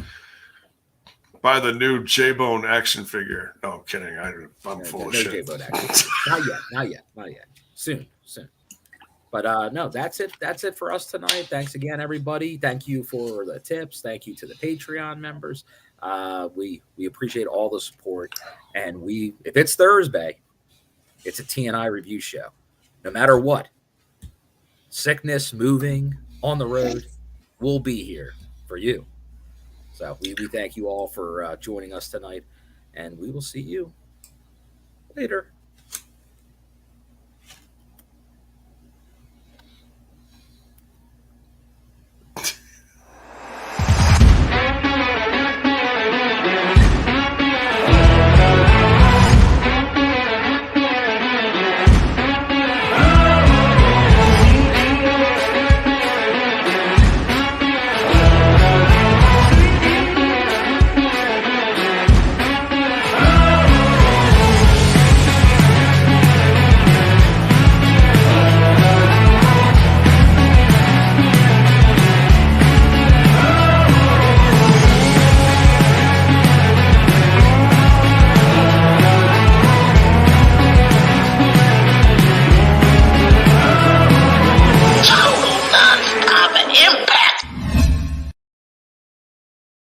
Buy the new J-Bone action figure. No, I'm kidding. I'm full of shit. J-Bone action. Not yet. Soon. But no, that's it. That's it for us tonight. Thanks again, everybody. Thank you for the tips. Thank you to the Patreon members. We appreciate all the support, and if it's Thursday, it's a TNI review show. No matter what, sickness, moving, on the road, we'll be here for you. So we thank you all for joining us tonight, and we will see you later.